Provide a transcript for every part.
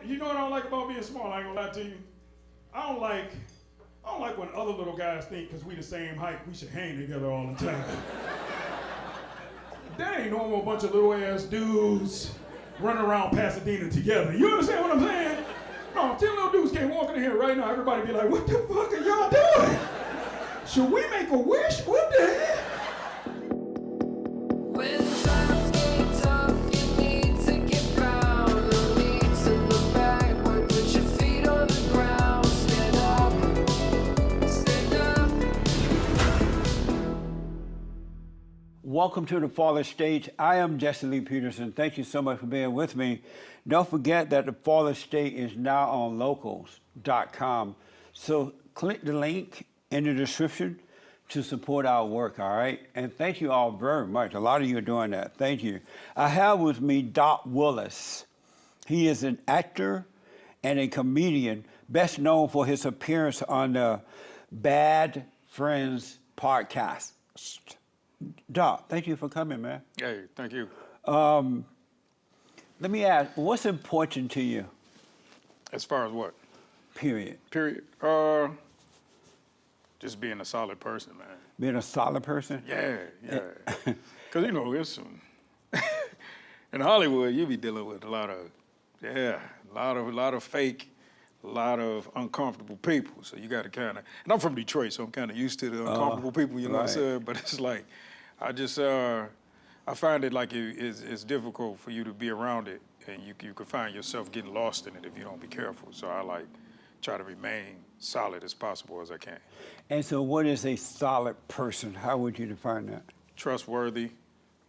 You know what I don't like about being small? I ain't gonna lie to you. I don't like when other little guys think because we the same height, we should hang together all the time. That ain't normal, a bunch of little ass dudes running around Pasadena together. You understand what I'm saying? No, if 10 little dudes came walking in here right now, everybody be like, what the fuck are y'all doing? Should we make a wish? What the hell? When times get tough, you need to get down. No need to look backward, put your feet on the ground. Stand up, stand up. Welcome to the TheFallenState. I am Jesse Lee Peterson. Thank you so much for being with me. Don't forget that the TheFallenState is now on locals.com. So click the link in the description to support our work, all right? And thank you all very much. A lot of you are doing that. Thank you. I have with me Doc Willis. He is an actor and a comedian, best known for his appearance on the Bad Friends podcast. Doc, thank you for coming, man. Hey, thank you. Let me ask, what's important to you? As far as what? Period. Just being a solid person, man. Being a solid person? Yeah. Because, you know, it's in Hollywood, you be dealing with a lot of fake, a lot of uncomfortable people. So you got to kind of, and I'm from Detroit, so I'm kind of used to the uncomfortable people, you know what I'm saying? But it's like, I find it like it's difficult for you to be around it, and you can find yourself getting lost in it if you don't be careful. So I try to remain solid as possible as I can. And so what is a solid person? How would you define that? Trustworthy,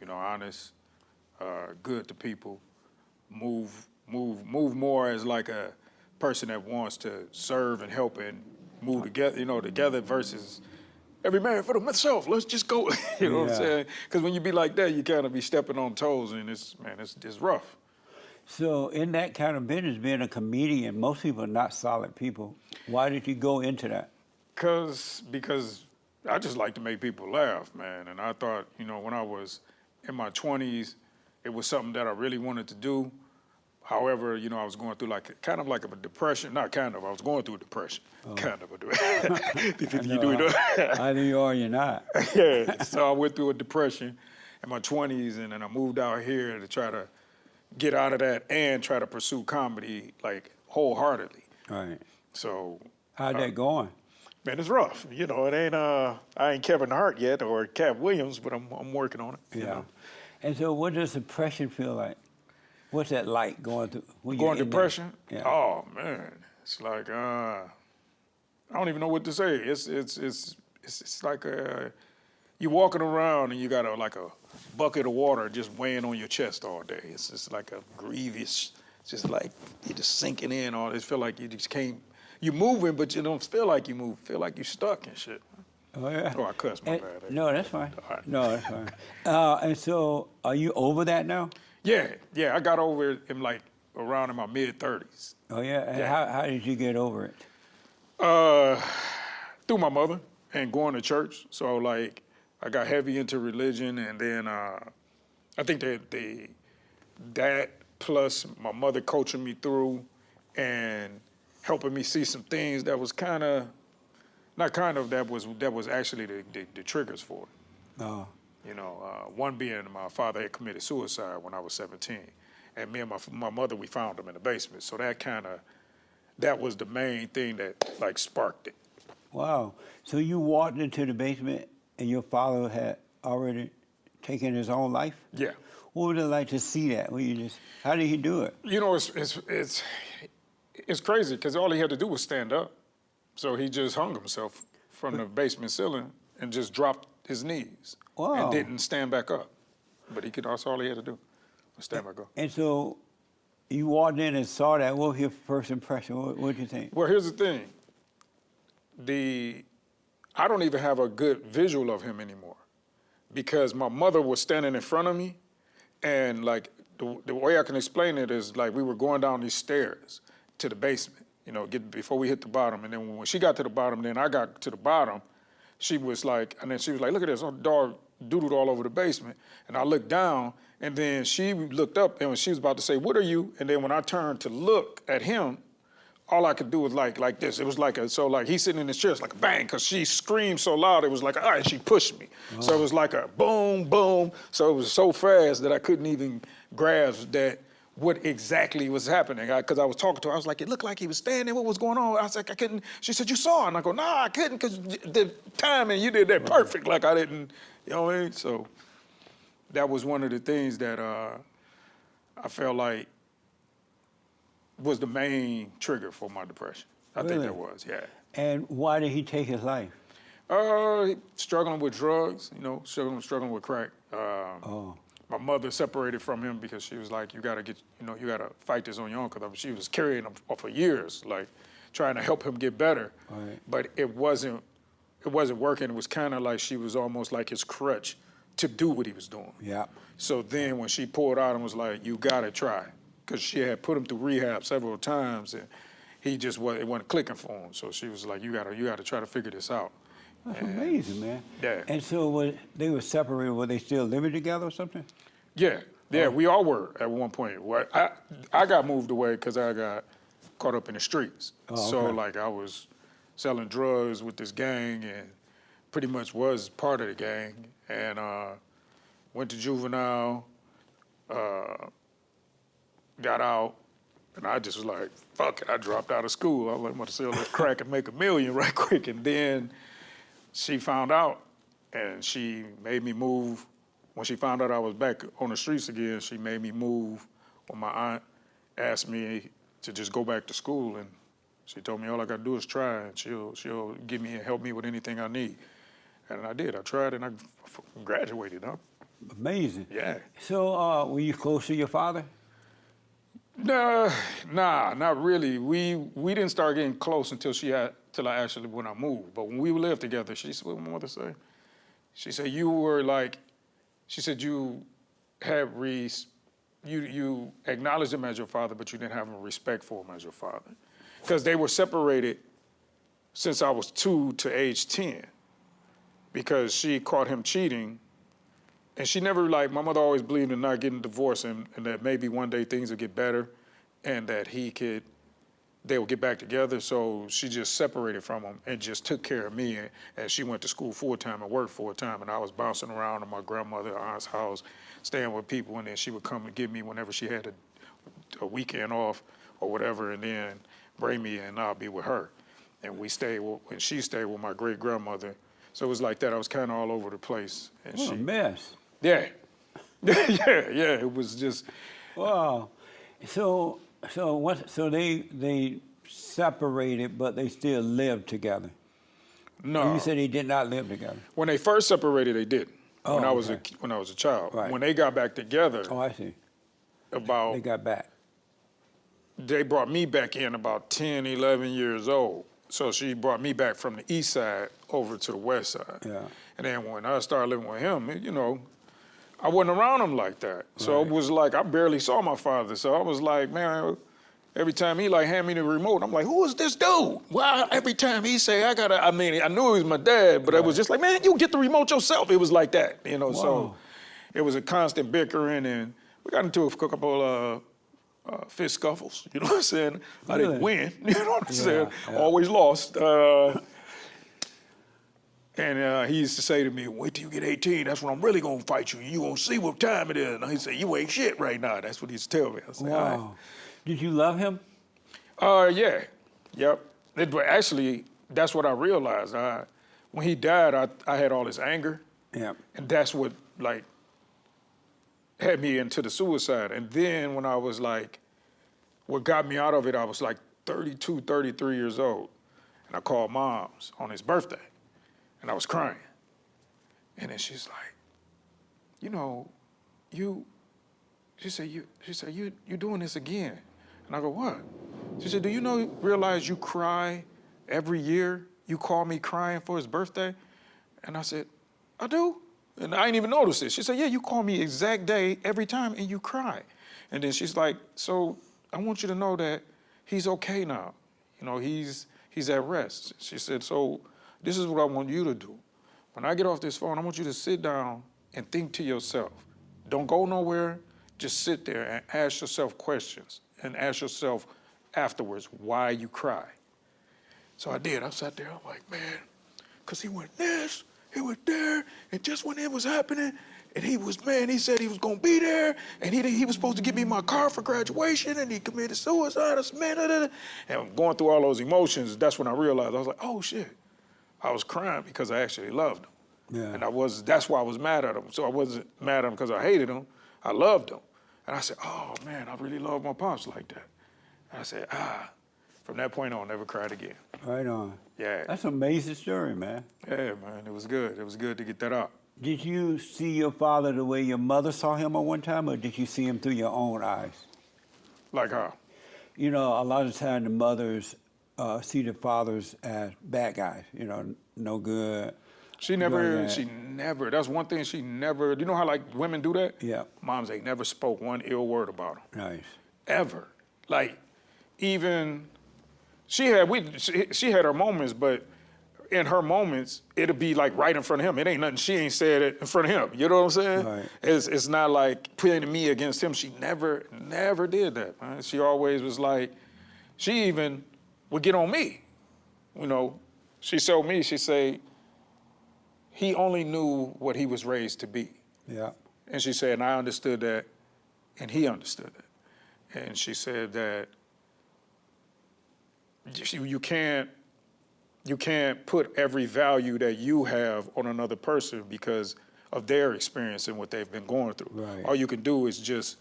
honest, good to people, move more as like a person that wants to serve and help and move together versus every man for himself. Let's just go. You know what I'm saying? Because when you be like that, you kind of be stepping on toes, and it's rough. So in that kind of business, being a comedian, most people are not solid people. Why did you go into that? Because I just like to make people laugh, man. And I thought, when I was in my 20s, it was something that I really wanted to do. However, I was going through kind of like a depression. I was going through a depression. Kind of a depression. Either you are or you're not. Yeah, so I went through a depression in my 20s, and then I moved out here to try to get out of that and try to pursue comedy wholeheartedly. Right. So how'd that going? Man, it's rough. It ain't I ain't Kevin Hart yet or Cat Williams, but I'm working on it. Yeah. And so what does depression feel like? What's that like going through? Going depression? Yeah. Oh man, it's like I don't even know what to say. It's like you walking around and you got a bucket of water just weighing on your chest all day. It's just like a grievous. It's just like you're just sinking in. All this feel like you just can't. You're moving, but you don't feel like you move. Feel like you're stuck and shit. Oh yeah. Oh, I cussed. My bad. No, that's fine. All right. No, that's fine. And so, are you over that now? Yeah. I got over it in around in my mid-30s. Oh yeah. And how did you get over it? Through my mother and going to church. So I got heavy into religion, and then I think that plus my mother coaching me through and helping me see some things that was that was actually the triggers for it. Oh. One being my father had committed suicide when I was 17, and me and my mother, we found him in the basement. So that was the main thing that sparked it. Wow. So you walked into the basement and your father had already taken his own life? Yeah. What would it like to see that? How did he do it? It's crazy because all he had to do was stand up. So he just hung himself from the basement ceiling and just dropped his knees. Wow. And didn't stand back up. But that's all he had to do, was stand back up. And so you walked in and saw that. What was your first impression? What did you think? Well, here's the thing. I don't even have a good visual of him anymore because my mother was standing in front of me, and the way I can explain it is we were going down these stairs to the basement, before we hit the bottom. And then when she got to the bottom, then I got to the bottom, she was like, look at this, dog, doodled all over the basement. And I looked down, and then she looked up, and when she was about to say, "What are you?" And then when I turned to look at him, all I could do was like this. It was like he's sitting in his chair, it's like a bang, because she screamed so loud, it was like, all right, she pushed me. Oh. So it was like a boom, boom. So it was so fast that I couldn't even grasp that what exactly was happening. Because I was talking to her, I was like, it looked like he was standing, what was going on? I was like, I couldn't. She said, you saw it. And I go, nah, I couldn't, because the timing, you did that perfect, like I didn't, you know what I mean? So that was one of the things that I felt like was the main trigger for my depression. I think that was, yeah. And why did he take his life? Struggling with drugs, you know, struggling with crack. My mother separated from him because she was like, you gotta fight this on your own, because she was carrying him for years, like trying to help him get better. Right. But it wasn't working. It was kind of like she was almost like his crutch to do what he was doing. Yeah. So then when she pulled out and was like, you gotta try, because she had put him through rehab several times, and it wasn't clicking for him. So she was like, you gotta try to figure this out. That's amazing, man. Yeah. And so they were separated, were they still living together or something? Yeah, we all were at one point. I got moved away because I got caught up in the streets. Oh, okay. So like I was selling drugs with this gang and pretty much was part of the gang, and went to juvenile, got out, and I just was like, fuck it, I dropped out of school. I was like, I'm gonna sell this crack and make $1 million right quick. And then she found out, and she made me move. When she found out I was back on the streets again, she made me move when my aunt asked me to just go back to school, and she told me all I gotta do is try, and she'll give me and help me with anything I need. And I did, I tried, and I graduated. Huh? Amazing. Yeah. So were you close to your father? Nah, not really. We didn't start getting close until when I moved. But when we lived together, she said, what did my mother say? She said, you had you acknowledged him as your father, but you didn't have a respect for him as your father. Because they were separated since I was 2 to age 10. Because she caught him cheating. And she never, my mother always believed in not getting divorced, and that maybe one day things would get better and that they would get back together. So she just separated from him and just took care of me. And she went to school full-time and worked full-time. And I was bouncing around at my grandmother, aunt's house, staying with people. And then she would come and get me whenever she had a weekend off or whatever, and then bring me and I'll be with her. And she stayed with my great-grandmother. So it was like that. I was kind of all over the place. And what a mess. Yeah. yeah, it was just. Wow. So they separated, but they still lived together? No. You said they did not live together? When they first separated, they didn't. Oh, when I was a child. Right. When they got back together. Oh, I see. They got back. They brought me back in about 10, 11 years old. So she brought me back from the east side over to the west side. Yeah. And then when I started living with him, I wasn't around him like that. So It was like I barely saw my father. So I was like, man, every time he hand me the remote, I'm like, who is this dude? Why every time he say I knew he was my dad, but it was just like, man, you get the remote yourself. It was like that, Whoa. So it was a constant bickering, and we got into a couple fist scuffles, you know what I'm saying? Really? I didn't win, you know what I'm saying? Yeah. Always lost. And he used to say to me, wait till you get 18, that's when I'm really gonna fight you. You gonna see what time it is. And he'd say, you ain't shit right now. That's what he used to tell me. I said, wow. All right. Did you love him? Yeah, yep. But actually, that's what I realized. When he died, I had all this anger. Yeah. And that's what had me into the suicide. And then when I was what got me out of it, I was 32, 33 years old. And I called Mom's on his birthday. And I was crying. And then she's like, she said, you doing this again. And I go, what? She said, do you realize you cry every year? You call me crying for his birthday? And I said, I do. And I didn't even notice it. She said, yeah, you call me exact day every time and you cry. And then she's like, so I want you to know that he's okay now. He's at rest. She said, so this is what I want you to do. when I get off this phone, I want you to sit down and think to yourself. Don't go nowhere. Just sit there and ask yourself questions and ask yourself afterwards why you cry. So I did. I sat there. I'm like, man, because he went this, he went there, and just when it was happening, and he said he was going to be there, and he was supposed to give me my car for graduation, and he committed suicide, and I'm going through all those emotions. That's when I realized, I was like, oh, shit. I was crying because I actually loved him. Yeah. And that's why I was mad at him. So I wasn't mad at him because I hated him. I loved him. And I said, oh, man, I really love my pops like that. And I said, from that point on, never cried again. Right on. Yeah. That's an amazing story, man. Yeah, man, it was good. It was good to get that out. Did you see your father the way your mother saw him at one time, or did you see him through your own eyes? Like how? You know, a lot of time the mothers see the fathers as bad guys, you know, no good. She never, that's one thing she never, you know how like women do that? Yeah. Moms ain't never spoke one ill word about him. Nice. Ever. Like, even, she had her moments, but in her moments, it'll be like right in front of him. It ain't nothing, she ain't said it in front of him. You know what I'm saying? Right. It's not like putting me against him. She never did that, man. She always was like, she even would get on me. You know, she told me, she say, he only knew what he was raised to be. Yeah. And she said, and I understood that, and he understood that. And she said that you can't put every value that you have on another person because of their experience and what they've been going through. Right. All you can do is just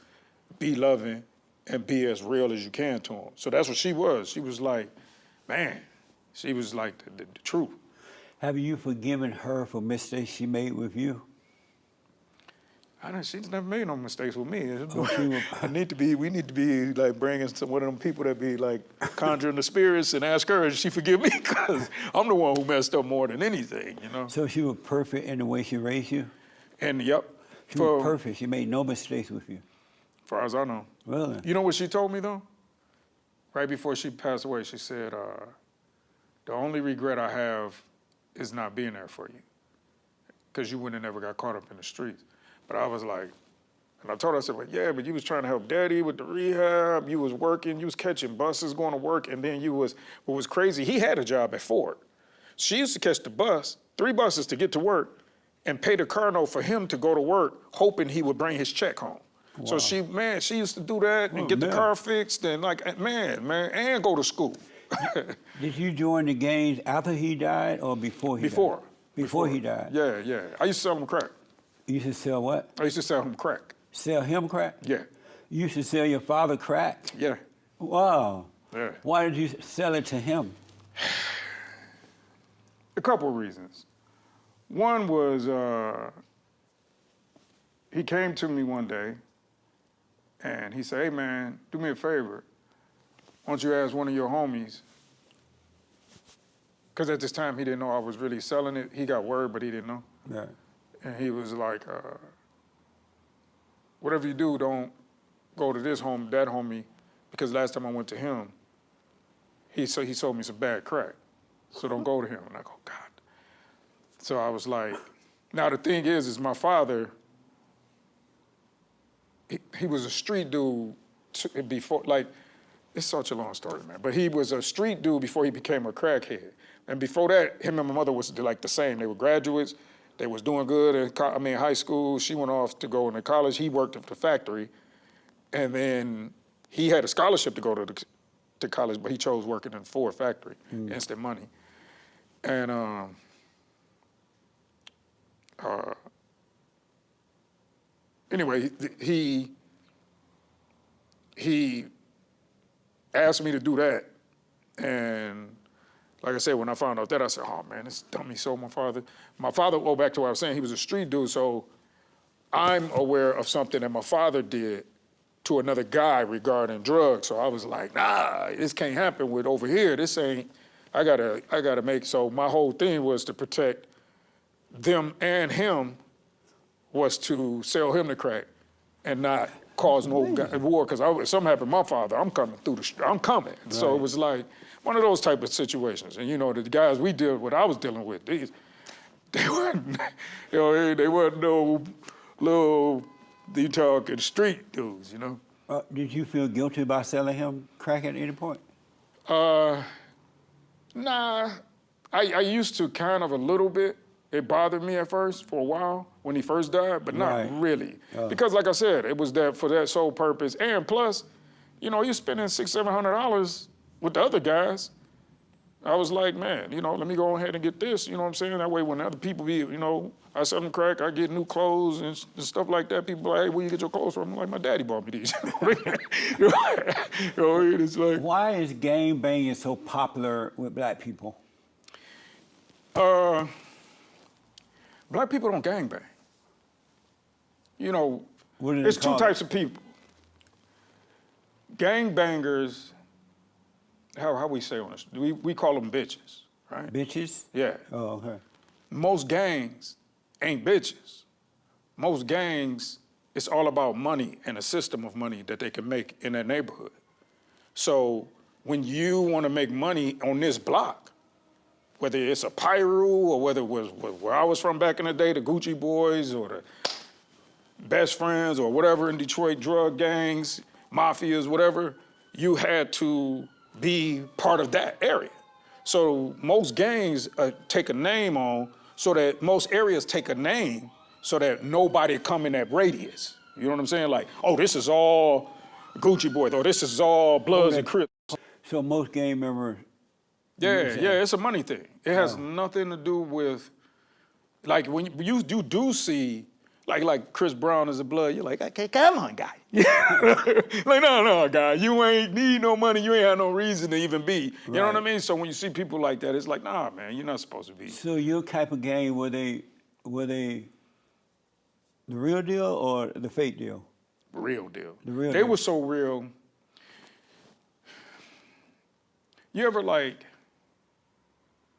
be loving and be as real as you can to them. So that's what she was. She was like, man, she was like the truth. Have you forgiven her for mistakes she made with you? She's never made no mistakes with me. Oh, we need to be like bringing one of them people that be like conjuring the spirits and ask her, does she forgive me? Because I'm the one who messed up more than anything, you know? So she was perfect in the way she raised you? And yep. She was perfect. She made no mistakes with you. As far as I know. Really? You know what she told me though? Right before she passed away, she said, the only regret I have is not being there for you. Because you wouldn't have never got caught up in the streets. But I was like, and I told her, I said, well, yeah, but you was trying to help Daddy with the rehab. You was working, you was catching buses going to work, and then what was crazy, he had a job at Ford. She used to catch the bus, 3 buses to get to work, and pay the car note for him to go to work, hoping he would bring his check home. Wow. So she used to do that and get the car fixed and and go to school. Did you join the gangs after he died or before he died? Before he died? Yeah. I used to sell him crack. You used to sell what? I used to sell him crack. Sell him crack? Yeah. You used to sell your father crack? Yeah. Wow. Yeah. Why did you sell it to him? A couple of reasons. One was he came to me one day and he said, hey man, do me a favor. Why don't you ask one of your homies? Because at this time he didn't know I was really selling it. He got word, but he didn't know. Yeah. And he was like, whatever you do, don't go to that homie, because last time I went to him, he sold me some bad crack. So don't go to him. And I go, God. So I was like, now the thing is my father, he was a street dude before, like, it's such a long story, man. But he was a street dude before he became a crackhead. And before that, him and my mother was like the same. They were graduates. They was doing good in high school. She went off to go into college. He worked at the factory. And then he had a scholarship to go to college, but he chose working in the Ford factory, instant money. And anyway, he asked me to do that. And like I said, when I found out that, I said, oh man, this dummy sold my father. My father, go back to what I was saying, he was a street dude, so I'm aware of something that my father did to another guy regarding drugs. So I was like, nah, this can't happen with over here. This ain't, I gotta make, so my whole thing was to protect them and him, was to sell him the crack and not cause no war, because if something happened to my father, I'm coming through I'm coming. Right. So it was like one of those type of situations. And you know, the guys we deal with, I was dealing with, They weren't, they weren't no little, you talking street dudes, you know? Did you feel guilty about selling him crack at any point? Nah, I used to kind of a little bit. It bothered me at first for a while when he first died, but not Right. really. Because like I said, it was that for that sole purpose. And plus, you're spending $600-700 with the other guys. I was like, man, let me go ahead and get this, you know what I'm saying? That way when other people be, I sell them crack, I get new clothes and stuff like that. People are like, hey, where you get your clothes from? I'm like, my daddy bought me these. It's like, Why is gang banging so popular with black people? black people don't gangbang. What do they There's two call it? types of people. Gangbangers, how we say on this? We call them bitches, right? Bitches? Yeah. Oh, okay. Most gangs ain't bitches. Most gangs, it's all about money and a system of money that they can make in their neighborhood. So when you want to make money on this block, whether it's a Pyru or whether it was where I was from back in the day, the Gucci Boys or the Best Friends or whatever in Detroit, drug gangs, mafias, whatever, you had to be part of that area. So most gangs take a name on, so that most areas take a name so that nobody come in that radius. You know what I'm saying? Like, oh, this is all Gucci Boys, or this is all Bloods and Crips. So most gang members. Yeah, it's a money thing. It has nothing to do with, like, when you do see, like Chris Brown is a Blood, you're like, okay, come on, guy. Like, no, guy, you ain't need no money, you ain't have no reason to even be. You know what I mean? So when you see people like that, it's like, nah, man, you're not supposed to be. So your type of gang, were they the real deal or the fake deal? Real deal. The real They deal. were so real. You ever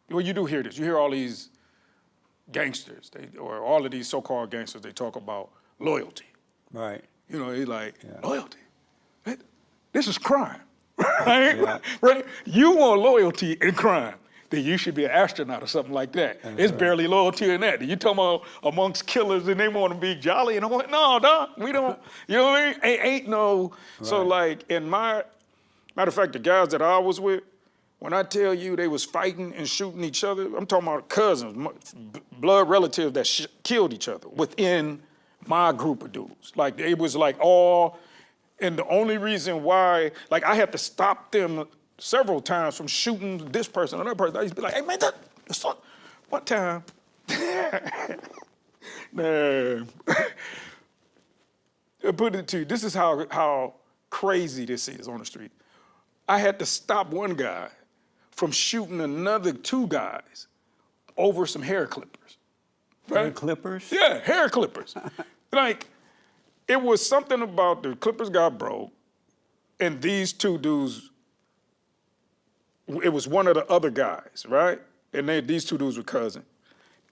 well, you do hear this. You hear all these gangsters, or all of these so-called gangsters, they talk about loyalty. Right. He's like, loyalty? This is crime, right? Yeah. Right? You want loyalty in crime, then you should be an astronaut or something like that. It's barely loyalty in that. You talking about amongst killers and they want to be jolly, and I'm like, no, dog, we don't, you know what I mean? Ain't no, so like matter of fact, the guys that I was with, when I tell you they was fighting and shooting each other, I'm talking about cousins, blood relatives that killed each other within my group of dudes. Like, it was like all, and the only reason why, like, I had to stop them several times from shooting this person or that person. I used to be like, hey, man, one time, man, I put it to you, this is how crazy this is on the street. I had to stop one guy from shooting another two guys over some hair clippers. Right? Hair clippers? Yeah, hair clippers. Like, it was something about the clippers got broke, and these two dudes, it was one of the other guys, right? And these two dudes were cousins.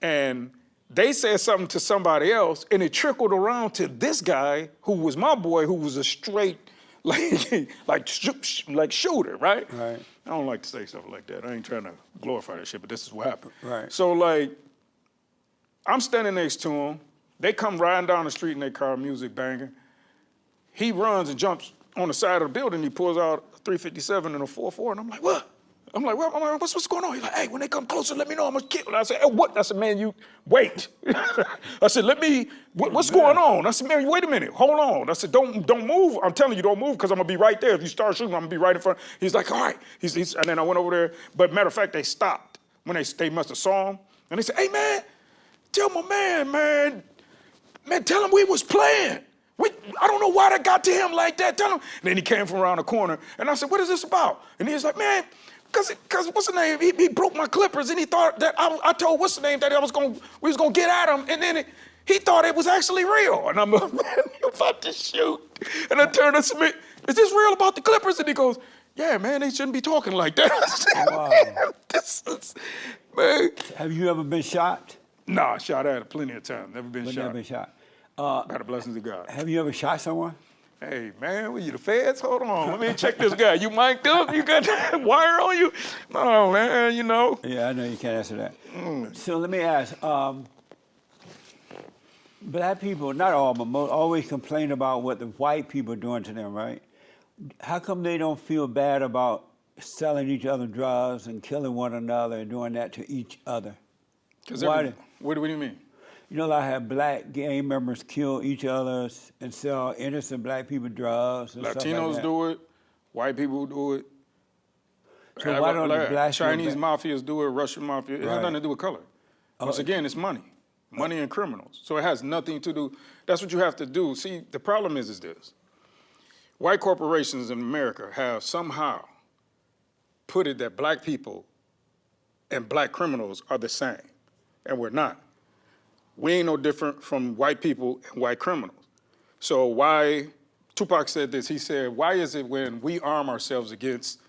And they said something to somebody else, and it trickled around to this guy, who was my boy, who was a straight, like shooter, right? Right. I don't like to say stuff like that. I ain't trying to glorify that shit, but this is what happened. Right. So, like, I'm standing next to him. They come riding down the street in their car, music banging. He runs and jumps on the side of the building. He pulls out a 357 and a 4.4, and I'm like, what? I'm like, what's going on? He's like, hey, when they come closer, let me know I'm gonna kill. And I said, hey, what? I said, man, you wait. I said, what's going on? I said, man, wait a minute, hold on. I said, don't move. I'm telling you, don't move, because I'm gonna be right there. If you start shooting, I'm gonna be right in front. He's like, all right. And then I went over there. But matter of fact, they stopped when they must have saw him, and they said, hey, man, tell my man, tell him we was playing. I don't know why that got to him like that. Tell him. And then he came from around the corner, and I said, what is this about? And he was like, man, because what's the name? He broke my clippers, and he thought that I told what's the name that we was gonna get at him, and then he thought it was actually real. And I'm like, man, you're about to shoot. And I turned to Smith, is this real about the clippers? And he goes, yeah, man, they shouldn't be talking like that. I said, Wow. man, this is, man. Have you ever been shot? Nah, shot at it plenty of times. Never been shot. Never been shot. By the blessings of God. Have you ever shot someone? Hey, man, were you the feds? Hold on, let me check this guy. You mic'd up? You got that wire on you? No, man, you know. Yeah, I know you can't answer that. So let me ask, black people, not all, but most, always complain about what the white people are doing to them, right? How come they don't feel bad about selling each other drugs and killing one another and doing that to each other? What do you mean? You know, I have black gang members kill each other and sell innocent black people drugs and stuff like Latinos that. do it, white people do it. So why don't the black Chinese mafias do it, Russian mafia? It has Right. nothing to do with color. Once again, it's money and criminals. So it has nothing to do. That's what you have to do. See, the problem is this: white corporations in America have somehow put it that black people and black criminals are the same, and we're not. We ain't no different from white people and white criminals. So why, Tupac said this, he said, why is it when we arm ourselves against,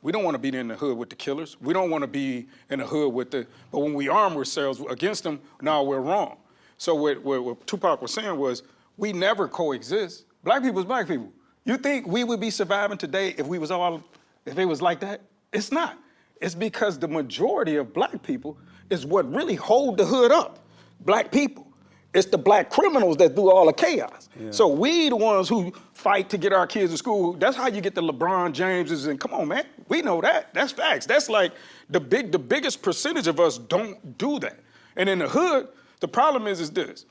we don't want to be in the hood with the killers, we don't want to be in the hood with but when we arm ourselves against them, now we're wrong. So what Tupac was saying was, we never coexist. Black people is black people. You think we would be surviving today if it was like that? It's not. It's because the majority of black people is what really hold the hood up. Black people. It's the black criminals that do all the chaos. Yeah. So we the ones who fight to get our kids to school. That's how you get the LeBron Jameses and come on, man. We know that. That's facts. That's like the biggest percentage of us don't do that. And in the hood, the problem is this.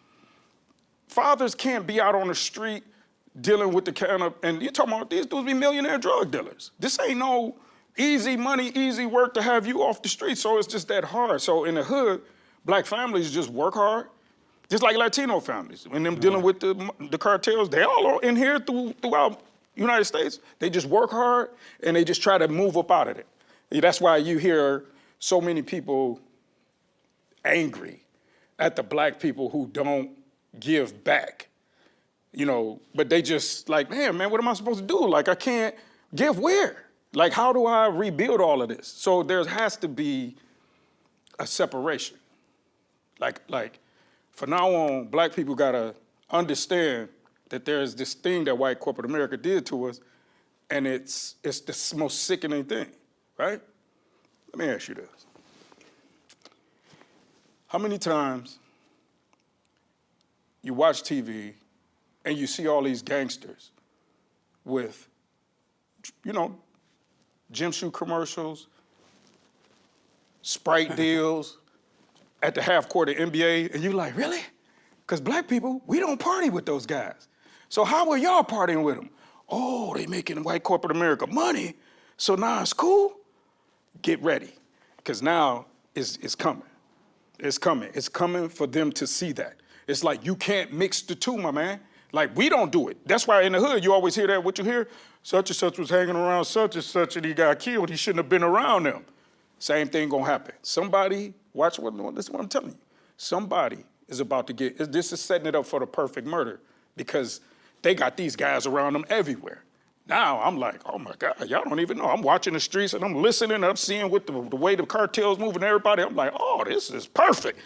Fathers can't be out on the street dealing with the kind of, and you're talking about these dudes be millionaire drug dealers. This ain't no easy money, easy work to have you off the street. So it's just that hard. So in the hood, black families just work hard, just like Latino families. When them dealing with the cartels, they all are in here throughout United States. They just work hard and they just try to move up out of it. That's why you hear so many people angry at the black people who don't give back. You know, but they just like, man, what am I supposed to do? Like, I can't give where? Like, how do I rebuild all of this? So there has to be a separation. Like, for now on, black people gotta understand that there's this thing that white corporate America did to us, and it's the most sickening thing, right? Let me ask you this. How many times you watch TV and you see all these gangsters with, gym shoe commercials, Sprite deals, at the half court of NBA, and you're like, really? Because black people, we don't party with those guys. So how are y'all partying with them? Oh, they making white corporate America money, so now it's cool? Get ready, because now it's coming. It's coming. It's coming for them to see that. It's like, you can't mix the two, my man. Like, we don't do it. That's why in the hood, you always hear that, what you hear? Such and such was hanging around such and such, and he got killed. He shouldn't have been around them. Same thing gonna happen. Somebody, this is what I'm telling you. Somebody is about to this is setting it up for the perfect murder because they got these guys around them everywhere. Now I'm like, oh my God, y'all don't even know. I'm watching the streets and I'm listening and I'm seeing what the way the cartel's moving everybody. I'm like, oh, this is perfect.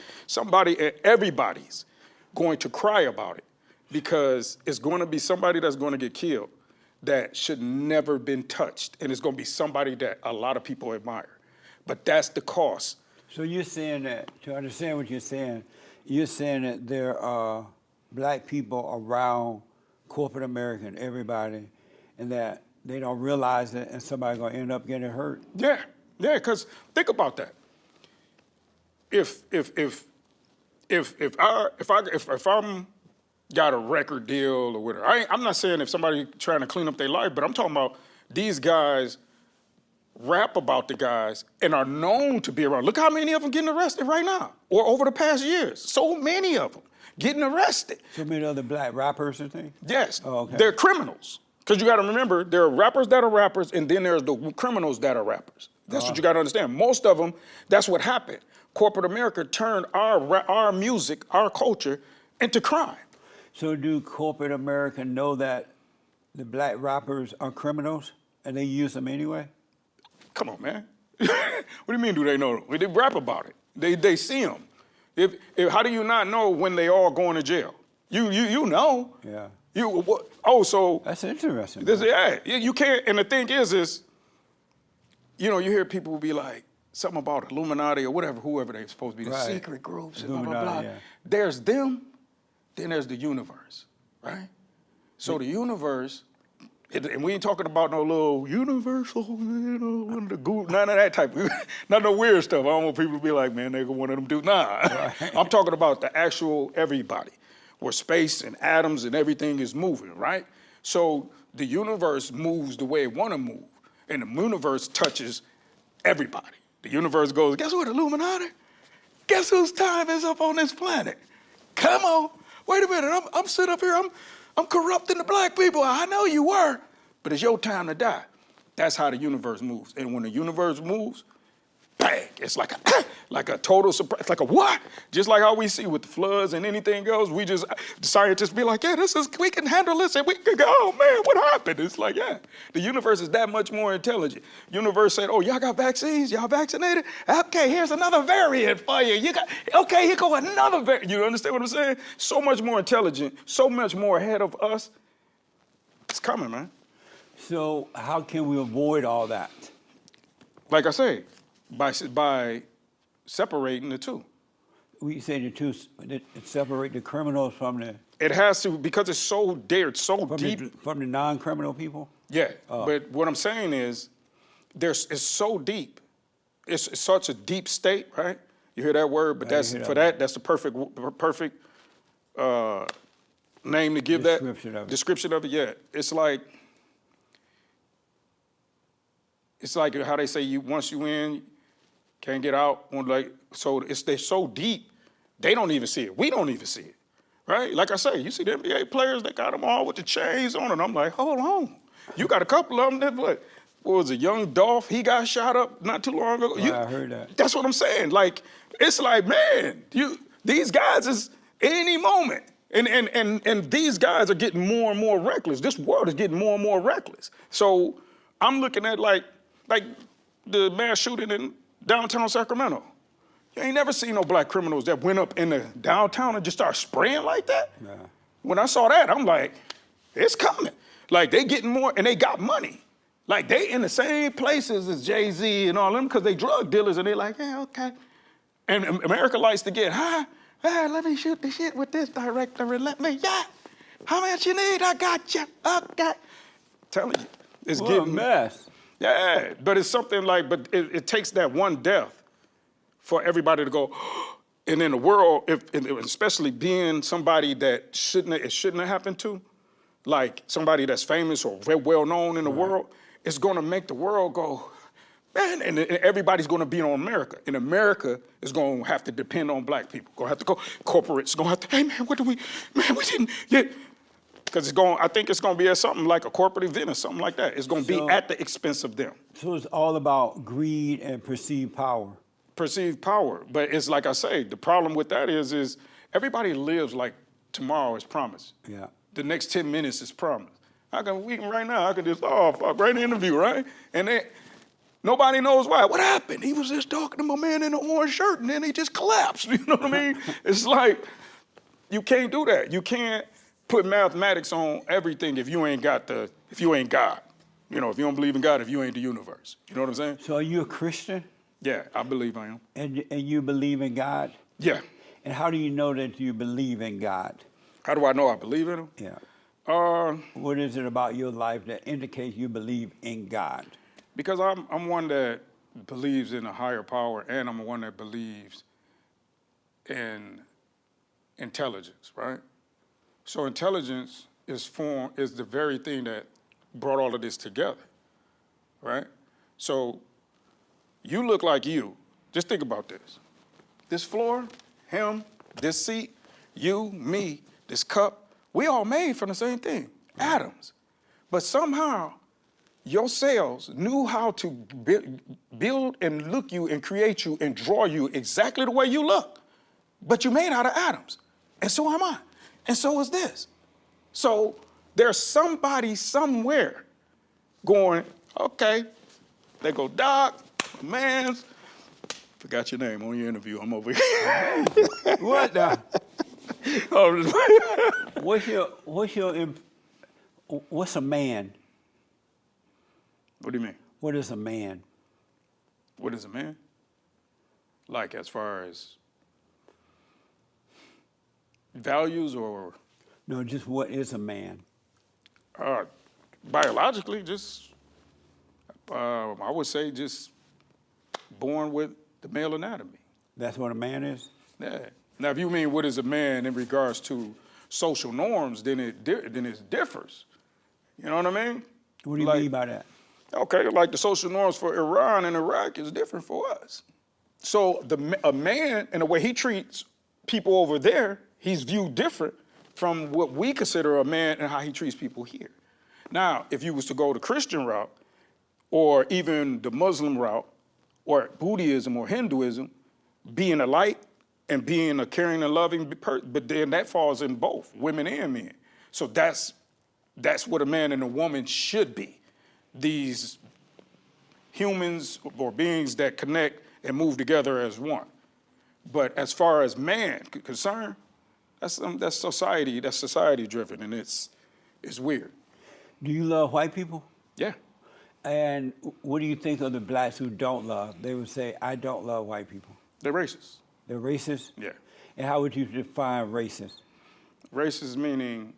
Everybody's going to cry about it because it's going to be somebody that's going to get killed that should never been touched. And it's going to be somebody that a lot of people admire. But that's the cost. So you're saying that, to understand what you're saying that there are black people around corporate America and everybody, and that they don't realize it, and somebody's gonna end up getting hurt. Yeah, because think about that. If I'm got a record deal or whatever, I'm not saying if somebody trying to clean up their life, but I'm talking about these guys rap about the guys and are known to be around. Look how many of them getting arrested right now, or over the past years. So many of them getting arrested. So many other black rappers and things? Yes, Oh, okay. They're criminals. Because you got to remember, there are rappers that are rappers, and then there's the criminals that are rappers. That's what you got to understand. Most of them, that's what happened. Corporate America turned our music, our culture, into crime. So do corporate America know that the black rappers are criminals and they use them anyway? Come on, man. What do you mean do they know? They rap about it. They see them. How do you not know when they all going to jail? You know. Yeah. You what? Oh, so That's interesting. this, yeah, you can't. And the thing is, you know, you hear people be like something about Illuminati or whatever, whoever they're supposed to be, the Right. secret groups and blah blah Illuminati, blah. yeah. There's them, then there's the universe, right? So the universe. And we ain't talking about no little universal, you know, one of the none of that type, none of the weird stuff. I don't want people to be like, man, nigga, one of them dudes. Nah, Right. I'm talking about the actual everybody, where space and atoms and everything is moving, right? So the universe moves the way it want to move, and the universe touches everybody. The universe goes, guess what, Illuminati? Guess whose time is up on this planet? Come on, wait a minute, I'm sitting up here, I'm corrupting the black people. I know you were, but it's your time to die. That's how the universe moves. And when the universe moves, bang, it's like a total surprise. It's like a what? Just like how we see with the floods and anything else, the scientists be like, yeah, we can handle this, and we can go, oh man, what happened? It's like, yeah, the universe is that much more intelligent. Universe said, oh, y'all got vaccines? Y'all vaccinated? Okay, here's another variant for you. Okay, here go another variant. You understand what I'm saying? So much more intelligent, so much more ahead of us. It's coming, man. So how can we avoid all that? Like I say, by separating the two. We say the two separate the criminals from the It has to, because it's so deep. from the non-criminal people. Yeah, but what I'm saying is, it's so deep. It's such a deep state, right? You hear that word? But that's hear that for word. that's the perfect name to give Description that of it. description of it. Yeah, it's like how they say once you in, can't get out. So they're so deep, they don't even see it. We don't even see it, right? Like I say, you see the NBA players, they got them all with the chains on, and I'm like, hold on, you got a couple of them that what was it, young Dolph? He got shot up not too long ago. Right, I heard that. That's what I'm saying. Like it's like, man, these guys is any moment. And these guys are getting more and more reckless. This world is getting more and more reckless. So I'm looking at like the mass shooting in downtown Sacramento. You ain't never seen no black criminals that went up in the downtown and just started spraying like that. Yeah. When I saw that, I'm like, it's coming. Like they getting more, and they got money. Like they in the same places as Jay-Z and all them because they drug dealers, and they like, yeah, okay. And America likes to get high. Let me shoot the shit with this director and let me, yeah. How much you need? I got you. Okay. Telling you, it's What a getting mess. Yeah, but it's something like, but it takes that one death for everybody to go, and in the world, especially being somebody that it shouldn't have happened to, like somebody that's famous or very well known in the world, it's gonna make the world go, man, and everybody's gonna be on America. And America is gonna have to depend on black people. Gonna have to go, corporates gonna have to, hey man, we didn't, yeah. Because I think it's gonna be at something like a corporate event or something like that. It's gonna be at the expense of them. So it's all about greed and perceived power. Perceived power. But it's like I say, the problem with that is everybody lives like tomorrow is promised. Yeah. The next 10 minutes is promised. Right now, I can just, fuck, right in the interview, right? And then nobody knows why. What happened? He was just talking to my man in the orange shirt and then he just collapsed. You know what I mean? It's like, you can't do that. You can't put mathematics on everything if you ain't God. You know, if you don't believe in God, if you ain't the universe. You know what I'm saying? So are you a Christian? Yeah, I believe I am. And you believe in God? Yeah. And how do you know that you believe in God? How do I know I believe in him? Yeah. What is it about your life that indicates you believe in God? Because I'm one that believes in a higher power, and I'm one that believes in intelligence, right? So intelligence is the very thing that brought all of this together, right? So you look like you. Just think about this. This floor, him, this seat, you, me, this cup, we all made from the same thing, atoms. But somehow your cells knew how to build and look you and create you and draw you exactly the way you look. But you made out of atoms. And so am I. And so is this. So there's somebody somewhere going, okay, they go, Doc, man, forgot your name on your interview. I'm over here. What the? I'm just- What's a man? What do you mean? What is a man? What is a man? Like as far as values or No, just what is a man? biologically, just I would say just born with the male anatomy. That's what a man is? Yeah. Now, if you mean what is a man in regards to social norms, then it differs. You know what I mean? What do you Like- mean by that? Okay, like the social norms for Iran and Iraq is different for us. So a man and the way he treats people over there, he's viewed different from what we consider a man and how he treats people here. Now, if you was to go the Christian route, or even the Muslim route, or Buddhism or Hinduism, being a light and being a caring and loving but then that falls in both women and men. So that's what a man and a woman should be. These humans or beings that connect and move together as one. But as far as man concerned, that's society driven, and it's weird. Do you love white people? Yeah. And what do you think of the blacks who don't love? They would say, I don't love white people. They're racist. They're racist? Yeah. And how would you define racist? Racist meaning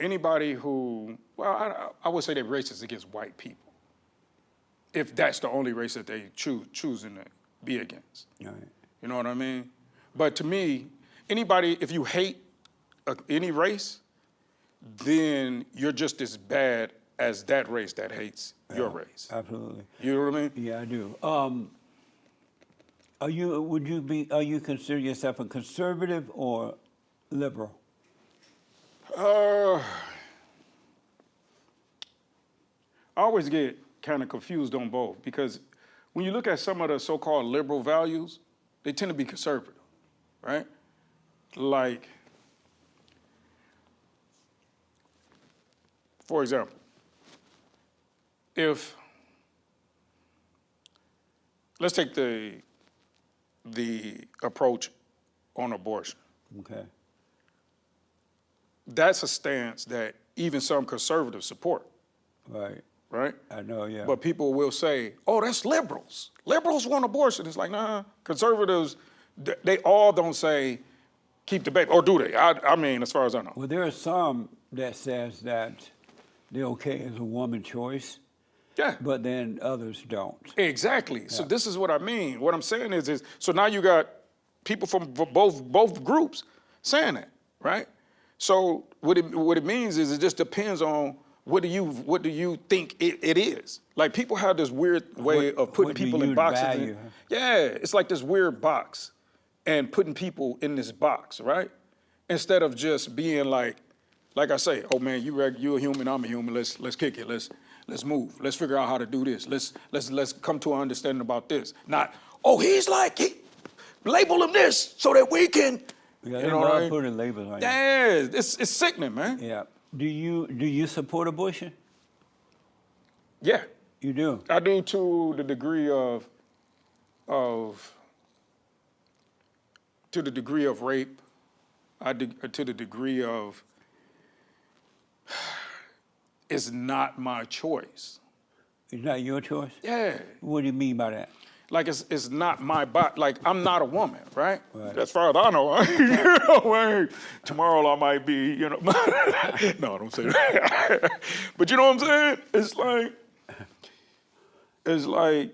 anybody who, well, I would say they're racist against white people, if that's the only race that they choosing to be against. All right. You know what I mean? But to me, anybody, if you hate any race, then you're just as bad as that race that hates your race. Absolutely. You know what I mean? Yeah, I do. Are you consider yourself a conservative or liberal? I always get kind of confused on both because when you look at some of the so-called liberal values, they tend to be conservative, right? Like, for example, let's take the approach on abortion. Okay. That's a stance that even some conservatives support, Right. right? I know, yeah. But people will say, oh, that's liberals. Liberals want abortion. It's like, nah, conservatives, they all don't say keep the baby, or do they? I mean, as far as I know. Well, there are some that says that they're okay as a woman choice, Yeah, but then others don't. exactly. So this is what I mean. What I'm saying is so now you got people from both groups saying that, right? So what it means is it just depends on what do you think it is. Like people have this weird way of putting what do people in you boxes. value? Yeah, it's like this weird box and putting people in this box, right? Instead of just being like I say, oh man, you a human, I'm a human. Let's kick it. Let's move. Let's figure out how to do this. Let's come to an understanding about this. Not, oh, label him this so that we can. Yeah, You they know what I love mean? putting labels on you. Yeah, it's sickening, man. Yeah. Do you support abortion? Yeah, You do. I do to the degree of rape. To the degree of it's not my choice. It's not your choice? Yeah. What do you mean by that? Like it's not my body. Like I'm not a woman, right? Right. As far as I know, you know, tomorrow I might be, you know. No, don't say that. But you know what I'm saying? It's like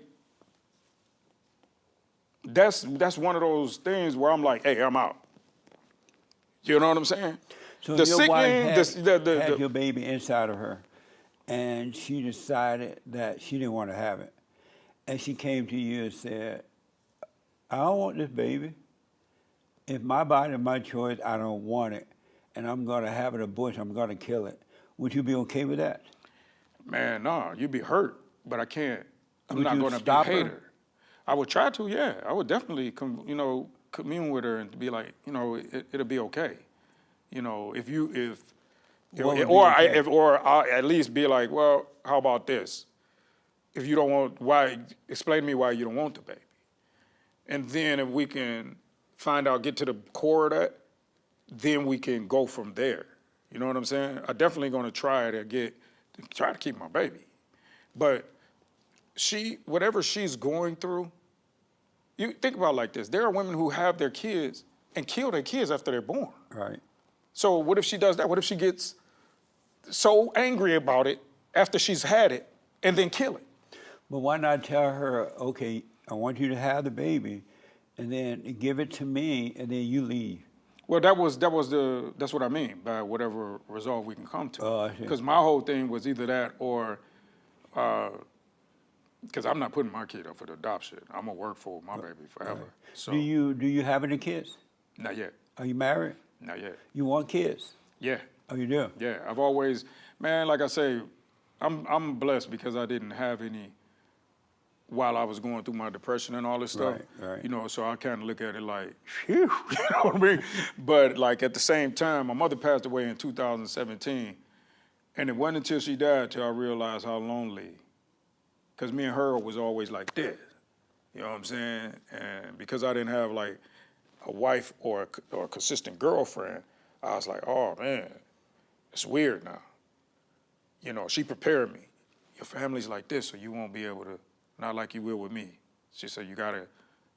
that's one of those things where I'm like, hey, I'm out. You know what I'm saying? So The your wife sickening, had your baby inside of her, and she decided that she didn't want to have it. And she came to you and said, I don't want this baby. If my body, my choice, I don't want it. And I'm going to have an abortion. I'm going to kill it. Would you be okay with that? man, no, you'd be hurt, but I can't. I'm Would not you going to be a stop her? hater. I would try to, yeah. I would definitely, commune with her and be like, it'll be okay. What would be okay? Or I'll at least be like, well, how about this? If you don't want, explain to me why you don't want the baby. And then if we can get to the core of that, then we can go from there. You know what I'm saying? I'm definitely going to try to keep my baby. But whatever she's going through, you think about it like this. There are women who have their kids and kill their kids after they're born. Right. So what if she does that? What if she gets so angry about it after she's had it and then kill it? But why not tell her, okay, I want you to have the baby, and then give it to me, and then you leave? Well, that's what I mean by whatever resolve we can come to. Oh, I see. Because my whole thing was either that or, because I'm not putting my kid up for the adoption. I'm gonna work for my baby forever. Right. So Do you have any kids? not yet, Are you married? not yet. You want kids? Yeah, Oh, you do? yeah. I've always, man, like I say, I'm blessed because I didn't have any while I was going through my depression and all this stuff. Right. You know, so I kind of look at it like, phew, you know what I mean? But like at the same time, my mother passed away in 2017, and it wasn't until she died till I realized how lonely, because me and her was always like this. You know what I'm saying? And because I didn't have like a wife or a consistent girlfriend, I was like, oh man, it's weird now. You know, she prepared me. Your family's like this, so you won't be able to, not like you will with me. She said,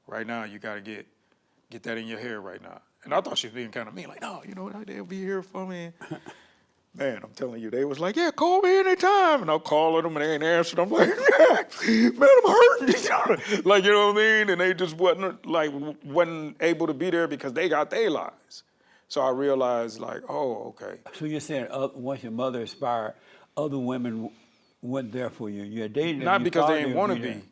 right now, you gotta get that in your hair right now. And I thought she was being kind of mean, like, no, you know, they'll be here for me. Man, I'm telling you, they was like, yeah, call me anytime. And I'm calling them and they ain't answering. I'm like, man, I'm hurting. Like, you know what I mean? And they just wasn't able to be there because they got their lives. So I realized like, oh, okay. So you're saying once your mother expired, other women weren't there for you? You had dated them. Not you because thought they didn't want to there. be.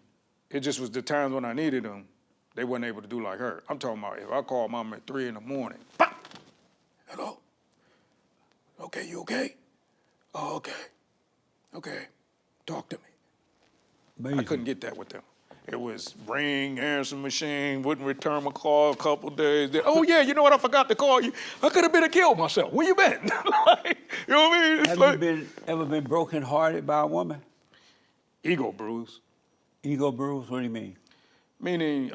It just was the times when I needed them, they wasn't able to do like her. I'm talking about if I call mom at 3 in the morning, pop, hello? Okay, you okay? Oh, okay, talk to me. Amazing. I couldn't get that with them. It was ring, answer machine, wouldn't return my call a couple days. Then, oh yeah, you know what, I forgot to call you. I could have been killed myself. Where you been? Like, you know what I mean? It's Have you ever been brokenhearted by a woman? ego bruise. Ego bruise? What do you mean? Meaning,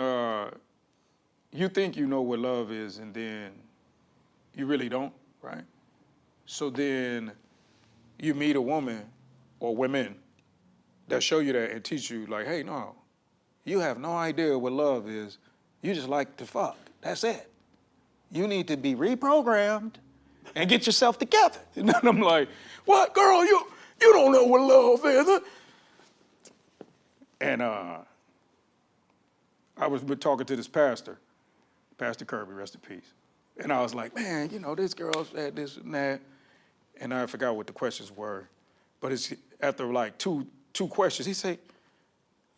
you think you know what love is, and then you really don't, right? So then you meet a woman or women that show you that and teach you, like, hey, no, you have no idea what love is. You just like to fuck. That's it. You need to be reprogrammed and get yourself together. And then I'm like, what, girl, you don't know what love is. And I was talking to this pastor, Pastor Kirby, rest in peace. And I was like, man, you know, this girl said this and that. And I forgot what the questions were. But it's after like two questions, he said,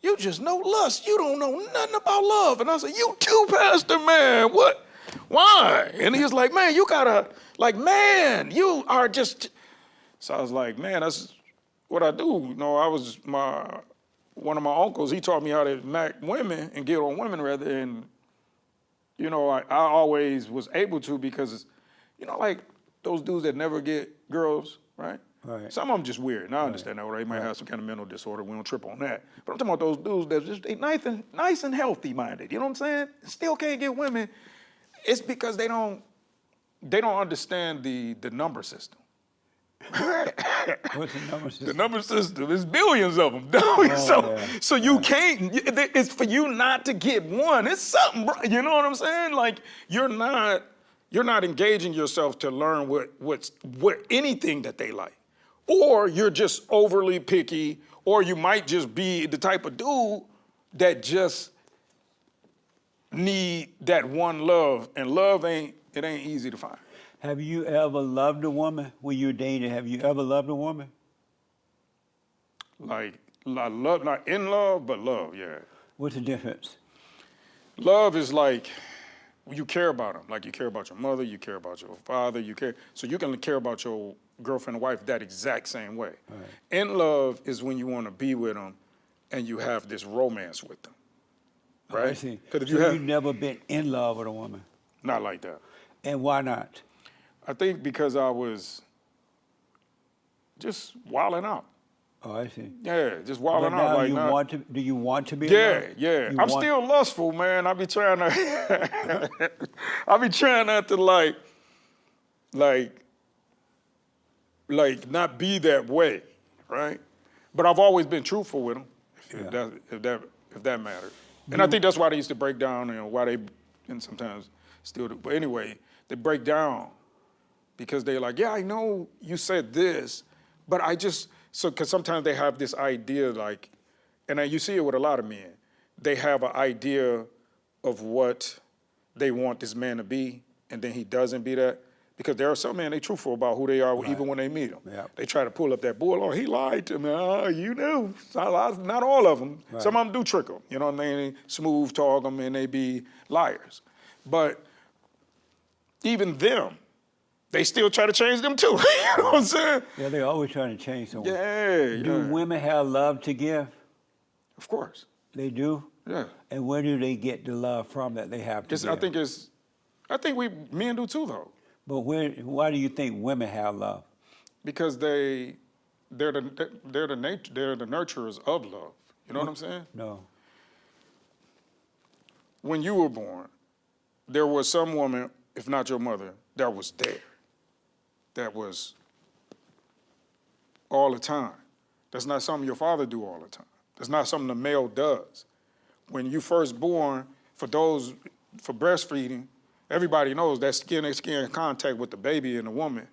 you just know lust. You don't know nothing about love. And I said, you too, Pastor, man. What? Why? And he was like, man, you gotta, like, man, you are just. So I was like, man, that's what I do. You know, one of my uncles, he taught me how to mac women and get on women rather. And, you know, I always was able to because, you know, like those dudes that never get girls, right? Right. Some of them just weird, and I understand that. Or they might have some kind of mental disorder. We don't trip on that. But I'm talking about those dudes that just they nice and healthy minded. You know what I'm saying? Still can't get women. It's because they don't understand the number system. What's the number system? The number system is billions of them. So you can't. It's for you not to get one. It's something, bro. You know what I'm saying? Like you're not engaging yourself to learn what anything that they like. Or you're just overly picky, or you might just be the type of dude that just need that one love, and love ain't easy to find. Have you ever loved a woman when you dated? Have you ever loved a woman? Like love, not in love, but love, yeah. What's the difference? Love is like you care about them, like you care about your mother, you care about your father, you care. So you can care about your girlfriend or wife that exact same way. Right. In love is when you want to be with them and you have this romance with them, right? I see. Because you've never been in love with a woman? Not like that. And why not? I think because I was just wilding out. Oh, I see. Yeah, just wilding but out. Now Like do you want to be? Yeah. I'm still lustful, man. I be trying not to like like not be that way, right? But I've always been truthful with them, if that matters. And I think that's why they used to break down, why they, and sometimes still do. But anyway, they break down because they're like, yeah, I know you said this, but I just, because sometimes they have this idea like, and you see it with a lot of men, they have an idea of what they want this man to be, and then he doesn't be that. Because there are some men, they truthful about who they are even when they meet them. Yep. They try to pull up that bull, he lied to me. Oh, you knew. Not all of them. Right. Some of them do trick them. You know what I mean? Smooth talk them and they be liars. But even them, they still try to change them too. You know what I'm saying? Yeah, they're always trying to change someone. Yeah. Do women have love to give? Of course. They do? Yeah. And where do they get the love from that they have to give? I think men do too though. But why do you think women have love? Because they're the nurturers of love. You know what I'm saying? No. When you were born, there was some woman, if not your mother, that was there. That was all the time. That's not something your father do all the time. That's not something the male does. When you first born, for breastfeeding, everybody knows that skin-to-skin contact with the baby and the woman,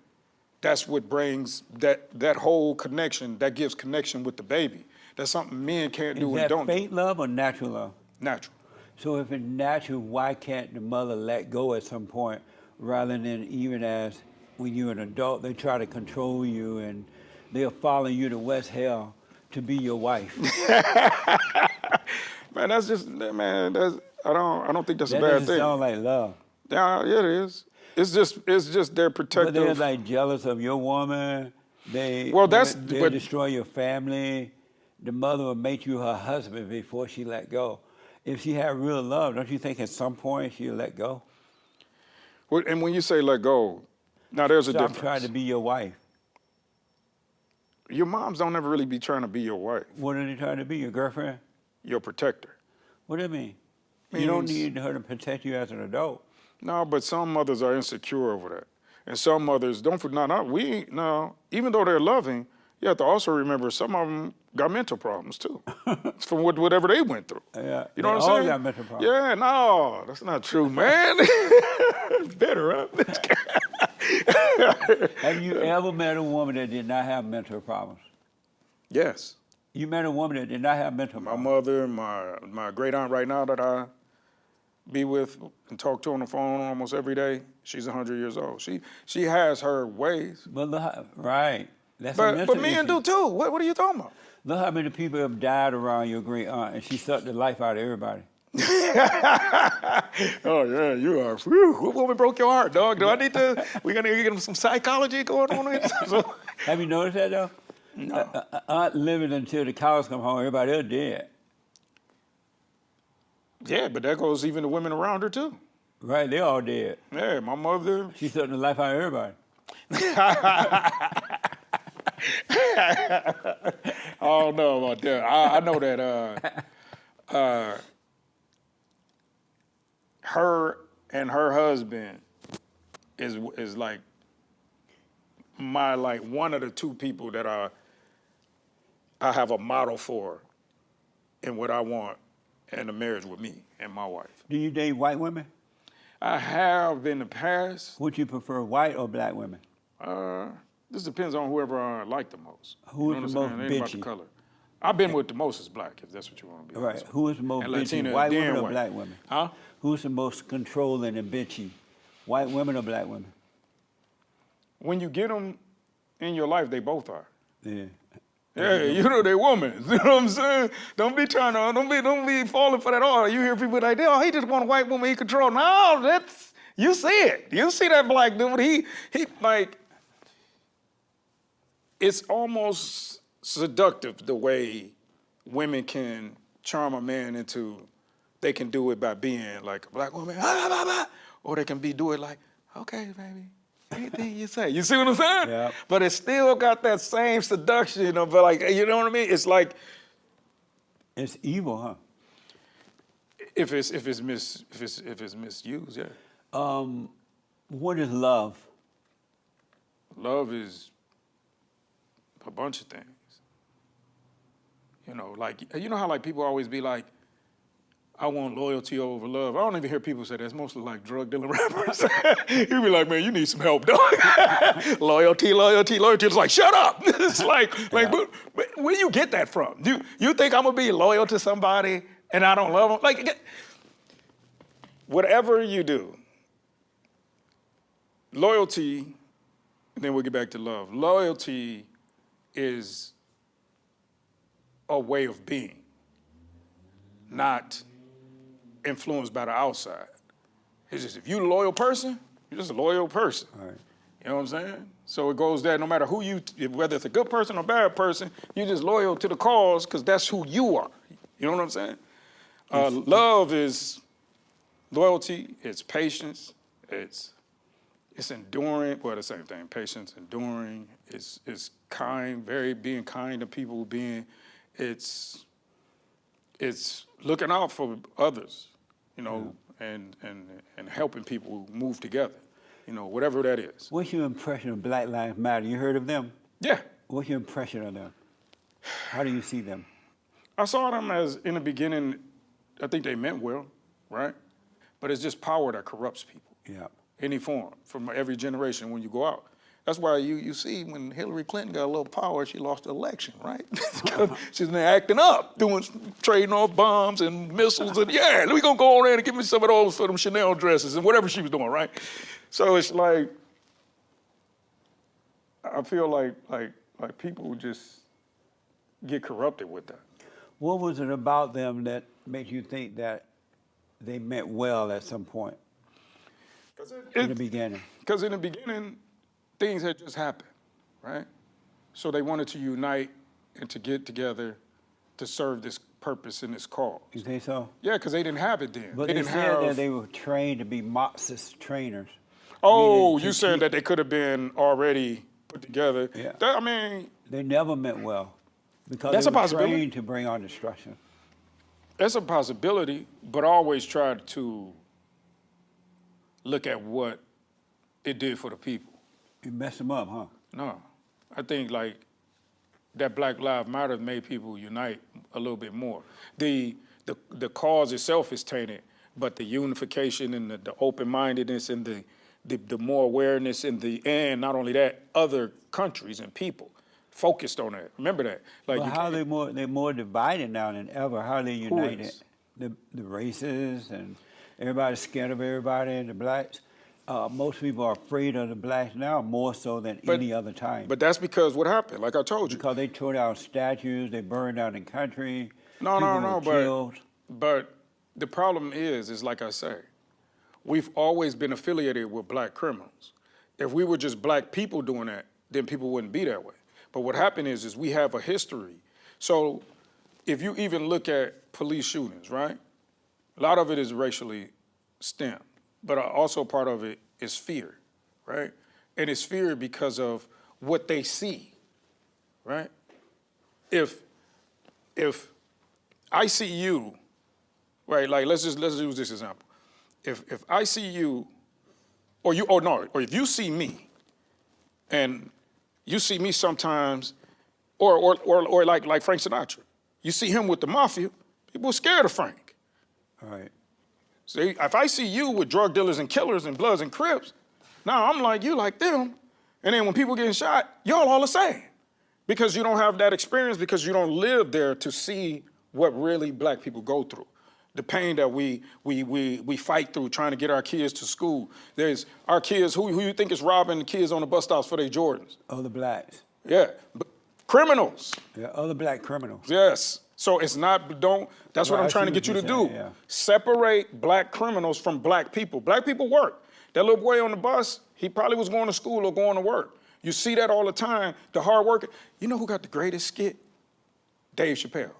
that's what brings that whole connection, that gives connection with the baby. That's something men can't do and don't Is that fake love or natural love? Natural. So if it's natural, why can't the mother let go at some point rather than even as when you're an adult, they try to control you and they'll follow you to West Hell to be your wife? Man, I don't think that's a That bad doesn't thing. sound like love. Yeah, it is. It's just their protective. But they're like jealous of your woman. They'll destroy your family. The mother will make you her husband before she let go. If she had real love, don't you think at some point she'll let go? And when you say let go, now there's a difference. Stop trying to be your wife. Your moms don't ever really be trying to be your wife. What are they trying to be, your girlfriend? Your protector. What do you mean? You don't need her to protect you as an adult. No, but some mothers are insecure over that. And some mothers even though they're loving, you have to also remember some of them got mental problems too. From whatever they went through. Yeah, you know what I'm all saying? got mental problems. Yeah, no, that's not true, man. Better, huh? Have you ever met a woman that did not have mental problems? Yes. You met a woman that did not have mental My problems? mother, my great aunt right now that I be with and talk to on the phone almost every day, she's 100 years old. She has her ways. But right. That's a But mental men issue. do too. What are you talking about? Look how many people have died around your great aunt, and she sucked the life out of everybody. Oh yeah, you are. Whew, what woman broke your heart, dog? We gonna get some psychology going on here? Have you noticed that though? No. Aunt living until the cows come home, everybody else dead. Yeah, but that goes even to women around her too. Right, they all dead. Yeah, my mother. She sucked the life out of everybody. I don't know about that. I know that her and her husband is like one of the two people that I have a model for in what I want in a marriage with me and my wife. Do you date white women? I have in the past. Would you prefer white or black women? This depends on whoever I like the most. Who is You know the what I'm most saying? It ain't about the bitchy? color. I've been with the most is black, if that's what you want to be. Right. Who is the most And bitchy? Latina, White then women or white. black women? Huh? Who's the most controlling and bitchy? White women or black women? When you get them in your life, they both are. Yeah. Yeah, you know they women. You know what I'm saying? Don't be falling for that. Oh, you hear people like, oh, he just want a white woman he control. No, you see it. You see that black dude. He like, it's almost seductive the way women can charm a man into, they can do it by being like a black woman, or they can do it like, okay, baby. Anything you say. You see what I'm saying? Yeah. But it still got that same seduction of like, you know what I mean? It's like, It's evil, huh? if it's misused, yeah. What is love? Love is a bunch of things. You know, like, you know how like people always be like, I want loyalty over love. I don't even hear people say that. It's mostly like drug dealing rappers. You be like, man, you need some help, dog. Loyalty, loyalty, loyalty. It's like, shut up. It's like but where do you get that from? You think I'm gonna be loyal to somebody and I don't love them? Like, whatever you do, loyalty, and then we'll get back to love. Loyalty is a way of being, not influenced by the outside. It's just, if you're a loyal person, you're just a loyal person. Right. You know what I'm saying? So it goes there no matter who whether it's a good person or a bad person, you're just loyal to the cause because that's who you are. You know what I'm saying? Love is loyalty, it's patience, it's enduring, well, the same thing, patience, enduring, it's kind, being kind to people, it's looking out for others, you know, and helping people move together, you know, whatever that is. What's your impression of Black Lives Matter? You heard of them? Yeah. What's your impression of them? How do you see them? I saw them as, in the beginning, I think they meant well, right? But it's just power that corrupts people. Yeah. Any form, from every generation when you go out. That's why you see when Hillary Clinton got a little power, she lost the election, right? She's been acting up, trading off bombs and missiles, and yeah, we gonna go on there and give me some of those for them Chanel dresses and whatever she was doing, right? So it's like, I feel like people just get corrupted with that. What was it about them that made you think that they meant well at some point in the beginning? Because in the beginning, things had just happened, right? So they wanted to unite and to get together to serve this purpose and this cause. You think so? Yeah, because they didn't have it then. But they said that they were trained to be Marxist trainers. Oh, you said that they could have been already put together. Yeah. That, I mean, They never meant well because That's they a were possibility. trained to bring on destruction. that's a possibility, but I always tried to look at what it did for the people. You messed them up, huh? No, I think like that Black Lives Matter made people unite a little bit more. The cause itself is tainted, but the unification and the open-mindedness and the more awareness and not only that, other countries and people focused on that. Remember that. Like, But you how can't- they're more divided now than ever. How are they united? is? The races and everybody's scared of everybody and the blacks. Most people are afraid of the blacks now more so than any other time. But that's because what happened, like I told you. Because they tore down statues, they burned down the country. No, people were killed. but the problem is like I say, we've always been affiliated with black criminals. If we were just black people doing that, then people wouldn't be that way. But what happened is we have a history. So if you even look at police shootings, right? A lot of it is racially stemmed, but also part of it is fear, right? And it's fear because of what they see, right? If I see you, right? Like let's use this example. If I see you, or if you see me, and you see me sometimes, or like Frank Sinatra, you see him with the mafia, people are scared of Frank. All right. See, if I see you with drug dealers and killers and Bloods and Crips, now I'm like you like them, and then when people getting shot, y'all all the same, because you don't have that experience, because you don't live there to see what really black people go through. The pain that we fight through trying to get our kids to school. There's our kids, who you think is robbing the kids on the bus stops for their Jordans? Other blacks. Yeah, but criminals. Yeah, other black criminals. Yes. So it's not, that's what Well, I'm I trying to see get you what to you're do. saying, yeah. Separate black criminals from black people. Black people work. That little boy on the bus, he probably was going to school or going to work. You see that all the time, the hard worker. You know who got the greatest skit? Dave Chappelle.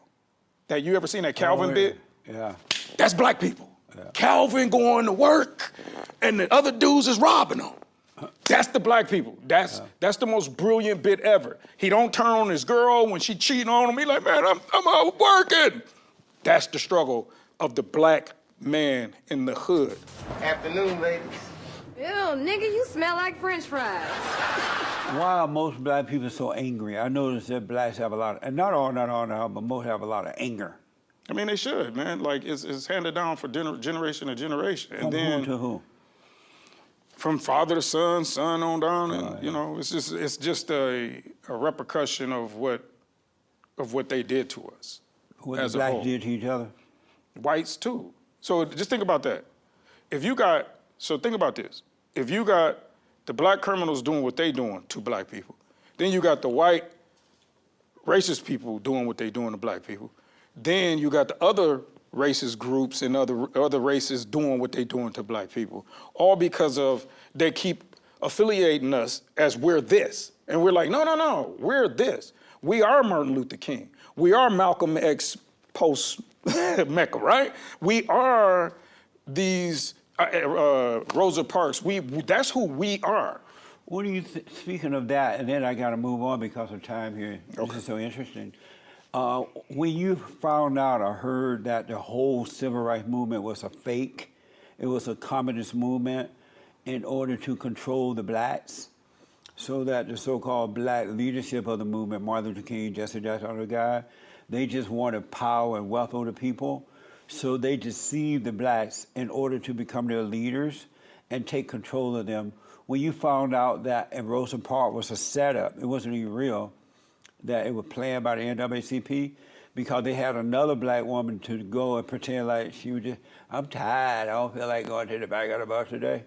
That you ever seen that Calvin bit? Yeah. That's black people. Yeah. Calvin going to work, and the other dudes is robbing them. That's the black people. That's the most brilliant bit ever. He don't turn on his girl when she cheating on him. He like, man, I'm out working. That's the struggle of the black man in the hood. Afternoon, ladies. Ew, nigga, you smell like French fries. Why are most black people so angry? I noticed that blacks have a lot of, and not all, but most have a lot of anger. I mean, they should, man. Like, it's handed down for generation to generation. And From then who to who? from father to son, son on down, and you know, it's just a repercussion of what they did to us. What as the a blacks whole. did to each other? Whites too. So just think about that. Think about this. If you got the black criminals doing what they doing to black people, then you got the white racist people doing what they doing to black people, then you got the other racist groups and other races doing what they doing to black people, all because of they keep affiliating us as we're this. And we're like, no, we're this. We are Martin Luther King. We are Malcolm X post Mecca, right? We are these Rosa Parks. That's who we are. What do you speaking of that, and then I got to move on because of time here. This is so interesting. When you found out or heard that the whole civil rights movement was a fake, it was a communist movement in order to control the blacks, so that the so-called black leadership of the movement, Martin Luther King, Jesse Jackson, other guy, they just wanted power and wealth over the people. So they deceived the blacks in order to become their leaders and take control of them. When you found out that in Rosa Parks was a setup, it wasn't even real, that it was planned by the NAACP, because they had another black woman to go and pretend like she was just, I'm tired, I don't feel like going to the back of the bus today.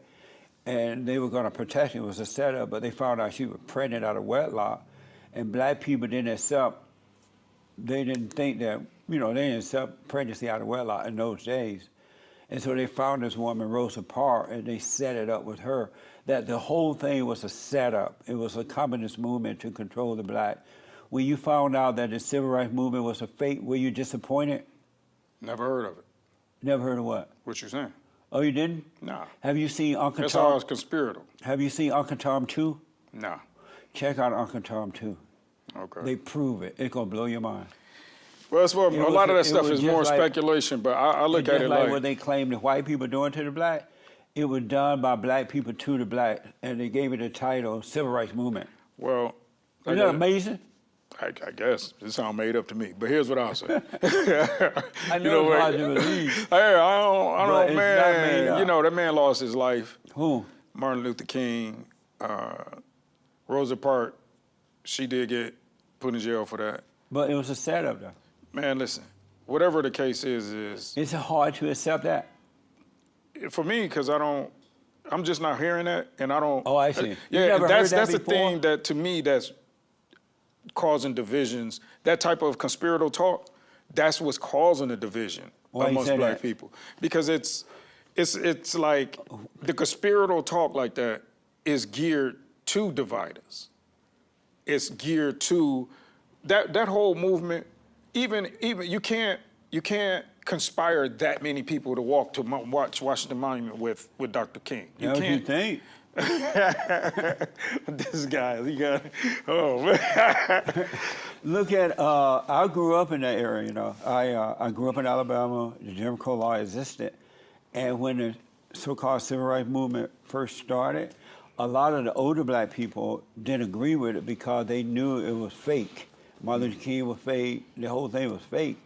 And they were going to protect her. It was a setup, but they found out she was pregnant out of wedlock. And black people didn't accept, they didn't think that, they didn't accept pregnancy out of wedlock in those days. And so they found this woman, Rosa Parks, and they set it up with her, that the whole thing was a setup. It was a communist movement to control the black. When you found out that the civil rights movement was a fake, were you disappointed? Never heard of it. Never heard of what? What you saying? Oh, you didn't? Nah. Have you seen Uncle That's Tom? all it's conspiratorial. Have you seen Uncle Tom 2? Nah. Check out Uncle Tom 2. Okay. They prove it. It's going to blow your mind. Well, it's a lot of that stuff is just more like- speculation, but I look at Just it like like what they claim the white people doing to the black, it was done by black people to the black, and they gave it a title, Civil Rights Movement. well, Isn't that amazing? I guess it sounds made up to me, but here's what I'll say. I know it's hard to believe. Hey, But I don't, it's not made man. up. That man lost his life. Who? Martin Luther King, Rosa Parks, she did get put in jail for that. But it was a setup, though. Man, listen, whatever the case is It's hard to accept that. for me, because I'm just not hearing that, and I don't. Oh, I see. You Yeah, never heard that's that the before? thing that to me that's causing divisions. That type of conspiratorial talk, that's what's causing the division Why you amongst say black that? people. Because it's like the conspiratorial talk like that is geared to divide us. It's geared to that whole movement. Even you can't conspire that many people to walk to watch Washington Monument with Dr. King. You That's what you can't. think. This guy, he got. Oh man. Look at, I grew up in that area, I grew up in Alabama, the Jim Crow law existed, and when the so-called civil rights movement first started, a lot of the older black people didn't agree with it because they knew it was fake. Martin Luther King was fake, the whole thing was fake.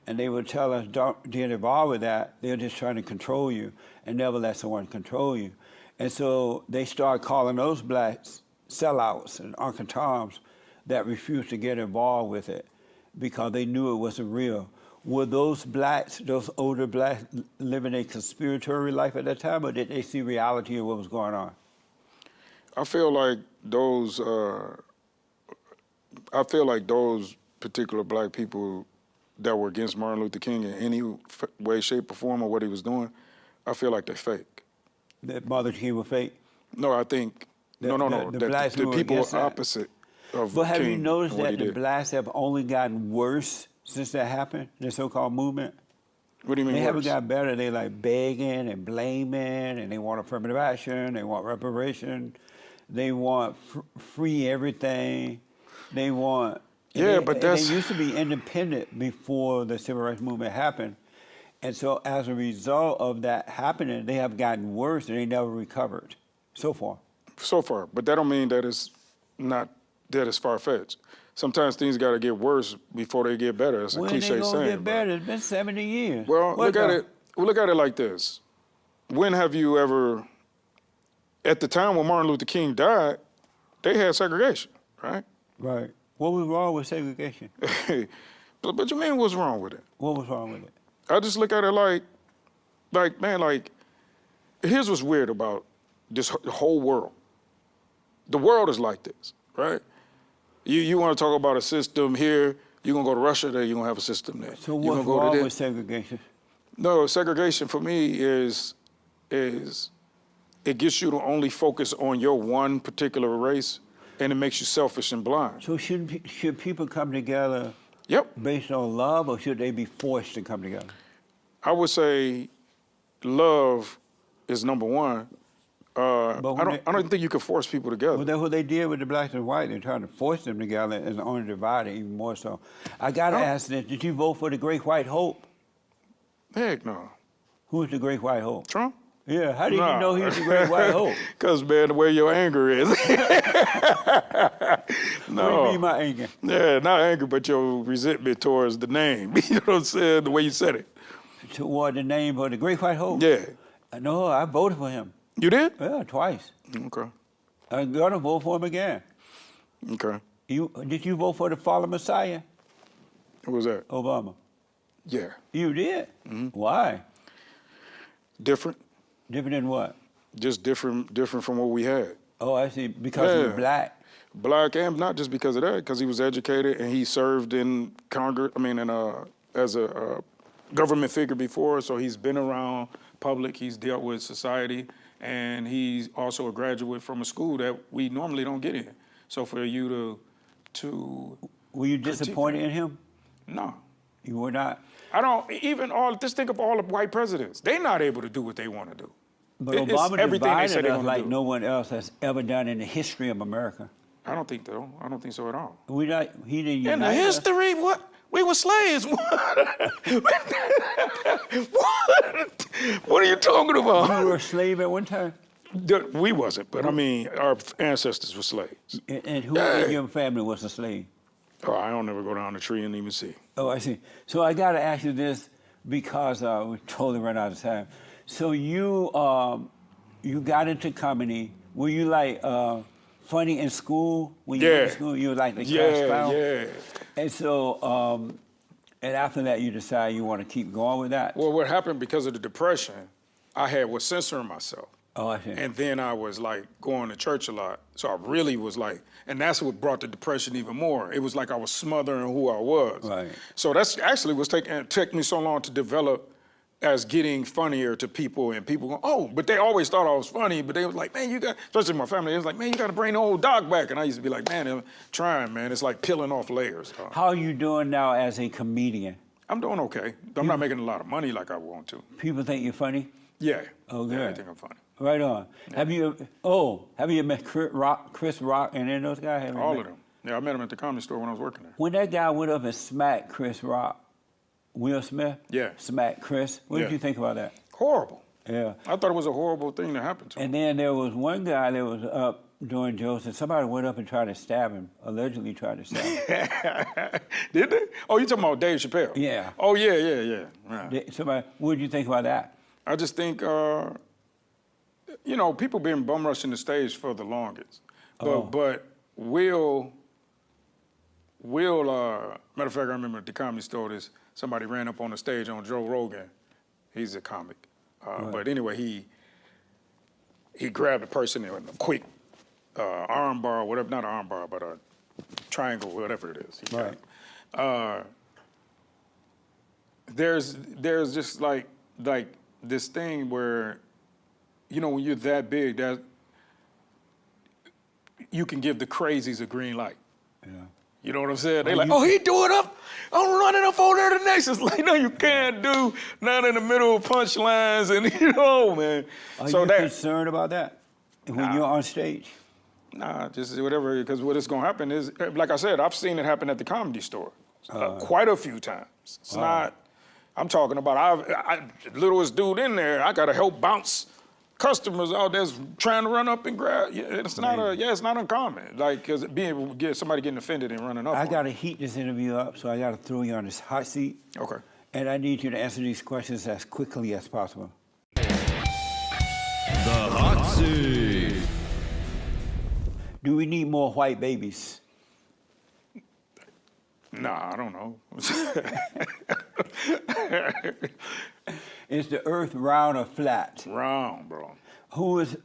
And they would tell us, don't get involved with that, they're just trying to control you and never let someone control you. And so they started calling those blacks sellouts and Uncle Toms that refused to get involved with it because they knew it wasn't real. Were those blacks, those older blacks, living a conspiratory life at that time, or did they see reality of what was going on? I feel like those particular black people that were against Martin Luther King in any way, shape, or form, or what he was doing, I feel like they're fake. That Martin Luther King was fake? No, I think no. The blacks The who were people against that. opposite of But have King you noticed and what that he the did. blacks have only gotten worse since that happened, the so-called movement? What do you mean? They haven't worse? got better. They like begging and blaming, and they want affirmative action. They want reparation. They want free everything. They want. Yeah, but that's- They used to be independent before the civil rights movement happened, and so as a result of that happening, they have gotten worse and they never recovered. so far. So far, but that don't mean that it's not that it's far-fetched. Sometimes things got to get worse before they get better. It's a When cliche they gonna saying. get better? It's been 70 years. Well, What look at the- it. Well, look at it like this. When have you ever, at the time when Martin Luther King died, they had segregation, right? Right. What was wrong with segregation? but you mean what's wrong with it? What was wrong with it? I just look at it like man, like here's what's weird about this whole world. The world is like this, right? You want to talk about a system here, you're going to go to Russia, there you're going to have a system there. So You're what's gonna go to wrong there. with segregation? No, segregation for me is it gets you to only focus on your one particular race, and it makes you selfish and blind. So should people come together Yep. based on love, or should they be forced to come together? I would say love is number one. But when I don't think you can force people together. Well, that's what they did with the blacks and whites. They're trying to force them together and only divide it even more so. I got to ask this, did you vote for the Great White Hope? Heck no. Who is the Great White Hope? Trump? Yeah, how did Nah. you know he was the Great White Hope? Because, man, the way your anger is. What do No. you mean my anger? Yeah, not anger, but your resentment towards the name. You know what I'm saying? The way you said it. Toward the name of the Great White Hope? Yeah. No, I voted for him. You did? Yeah, twice. Okay. I'm going to vote for him again. Okay. Did you vote for the fallen Messiah, What was that? Obama? Yeah. You did? Mm-hmm. Why? Different. Different than what? Just different from what we had. Oh, I see. Because Yeah. you're black. Black, and not just because of that, because he was educated and he served in Congress. I mean, as a government figure before, so he's been around public. He's dealt with society, and he's also a graduate from a school that we normally don't get in. So for you to Were you disappointed in him? no, You were not. I don't even just think of all the white presidents. They're not able to do what they want to do. But It's Obama everything they say divided they're us gonna like do. no one else has ever done in the history of America. I don't think so. I don't think so at all. He didn't unite In the us. history, what? We were slaves. What are you talking about? You were a slave at one time? We wasn't, but I mean, our ancestors were slaves. And who Yeah. in your family was a slave? Oh, I don't ever go down the tree and even see. Oh, I see. So I got to ask you this because we totally run out of time. So you got into comedy. Were you like funny in school? When you went Yeah. to school, you were like the class clown? Yeah. And so, and after that, you decide you want to keep going with that? Well, what happened because of the depression, I was censoring myself. Oh, I see. And then I was like going to church a lot. So I really was like, and that's what brought the depression even more. It was like I was smothering who I was. Right. So that's actually what's took me so long to develop as getting funnier to people, and people go, oh, but they always thought I was funny, but they was like, man, you got, especially my family, it was like, man, you got to bring the old Doc back. And I used to be like, man, I'm trying, man. It's like peeling off layers. How are you doing now as a comedian? I'm doing okay. I'm not making a lot of money like I want to. People think you're funny? Yeah. Oh, Yeah, good. I think I'm funny. Right on. Have you met Chris Rock and any of those guys? Have you All met- of them. Yeah, I met them at the comedy store when I was working there. When that guy went up and smacked Chris Rock, Will Smith? Yeah. Smacked Chris. What did Yeah. you think about that? Horrible. Yeah. I thought it was a horrible thing that happened to him. And then there was one guy that was up doing jokes, and somebody went up and tried to stab him, allegedly tried to stab him. Did they? Oh, you talking about Dave Chappelle? Yeah. Oh, yeah. Right. Somebody, what did you think about that? I just think, people been bum rushing the stage for the longest. But Will, matter of fact, I remember at the comedy store, somebody ran up on the stage on Joe Rogan. He's a comic. But anyway, he grabbed a person in a quick arm bar, whatever, not an arm bar, but a triangle, whatever it is. He Right. There's just like this thing where, when you're that big, that you can give the crazies a green light. Yeah. You know what I'm saying? They like, oh, he doing up. I'm running up over there the next. It's like, no, you can't do nothing in the middle of punchlines, and man. Are So you that, concerned about that when you're on stage? nah, just whatever. Because what is gonna happen is, like I said, I've seen it happen at the comedy store quite a few times. It's not. I'm talking about littlest dude in there. I gotta help bounce customers out there trying to run up and grab. Yeah, it's not it's not uncommon. Like, cause being able to get somebody getting offended and running up. I on got to heat this interview up, so I got to throw you on this hot seat. Okay. And I need you to answer these questions as quickly as possible. The hot seat. Do we need more white babies? Nah, I don't know. Is the earth round or flat? Round, bro. Who is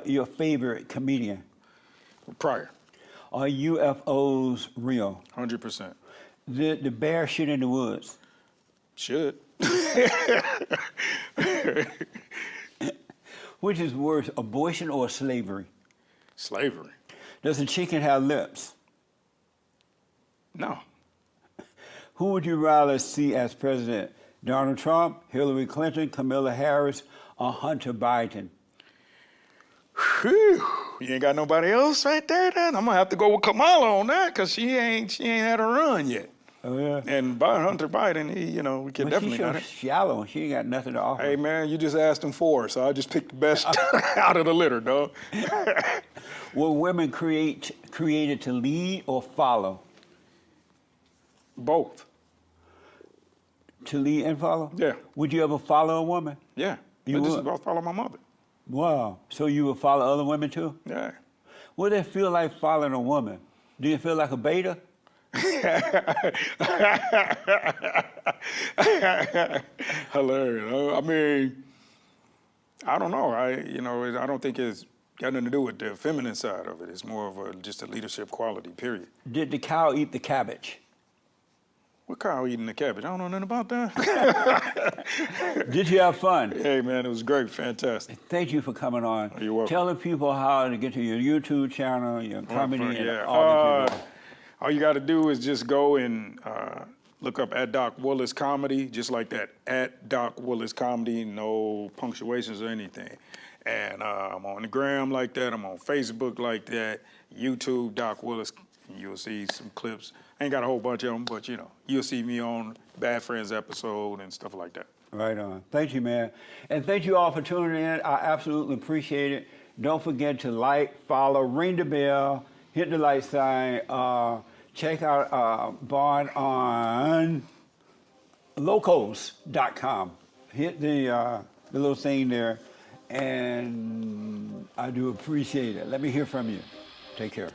your favorite comedian? Prior, Are UFOs real? 100%. Did the bear shit in the woods? Should. Which is worse, abortion or slavery? Slavery. Does a chicken have lips? No. Who would you rather see as president? Donald Trump, Hillary Clinton, Kamala Harris, or Hunter Biden? Whew. You ain't got nobody else right there then? I'm gonna have to go with Kamala on that because she ain't had a run yet. Oh, yeah. And by Hunter Biden, he, we can But definitely she's so not it. shallow. She ain't got nothing to offer. Hey man, you just asked him for it, so I just picked the best out of the litter, dog. Were women created to lead or follow? Both. To lead and follow? Yeah. Would you ever follow a woman? Yeah. You I just would? about follow my mother. Wow. So you would follow other women too? Yeah. What does it feel like following a woman? Do you feel like a beta? Hilarious. I mean, I don't know. I don't think it's got nothing to do with the feminine side of it. It's more of just a leadership quality, period. Did the cow eat the cabbage? What cow eating the cabbage? I don't know nothing about that. Did you have fun? Hey, man, it was great. Fantastic. Thank you for coming on. You're welcome. Tell the people how to get to your YouTube channel, your comedy, and Yeah. all that you do. All you got to do is just go and look up at Doc Willis Comedy, just like that, at Doc Willis Comedy, no punctuations or anything. And I'm on the gram like that. I'm on Facebook like that. YouTube, Doc Willis. You'll see some clips. I ain't got a whole bunch of them, but you'll see me on Bad Friends episode and stuff like that. Right on. Thank you, man. And thank you all for tuning in. I absolutely appreciate it. Don't forget to like, follow, ring the bell, hit the like sign. Check out Bond on locals.com. Hit the little thing there, and I do appreciate it. Let me hear from you. Take care.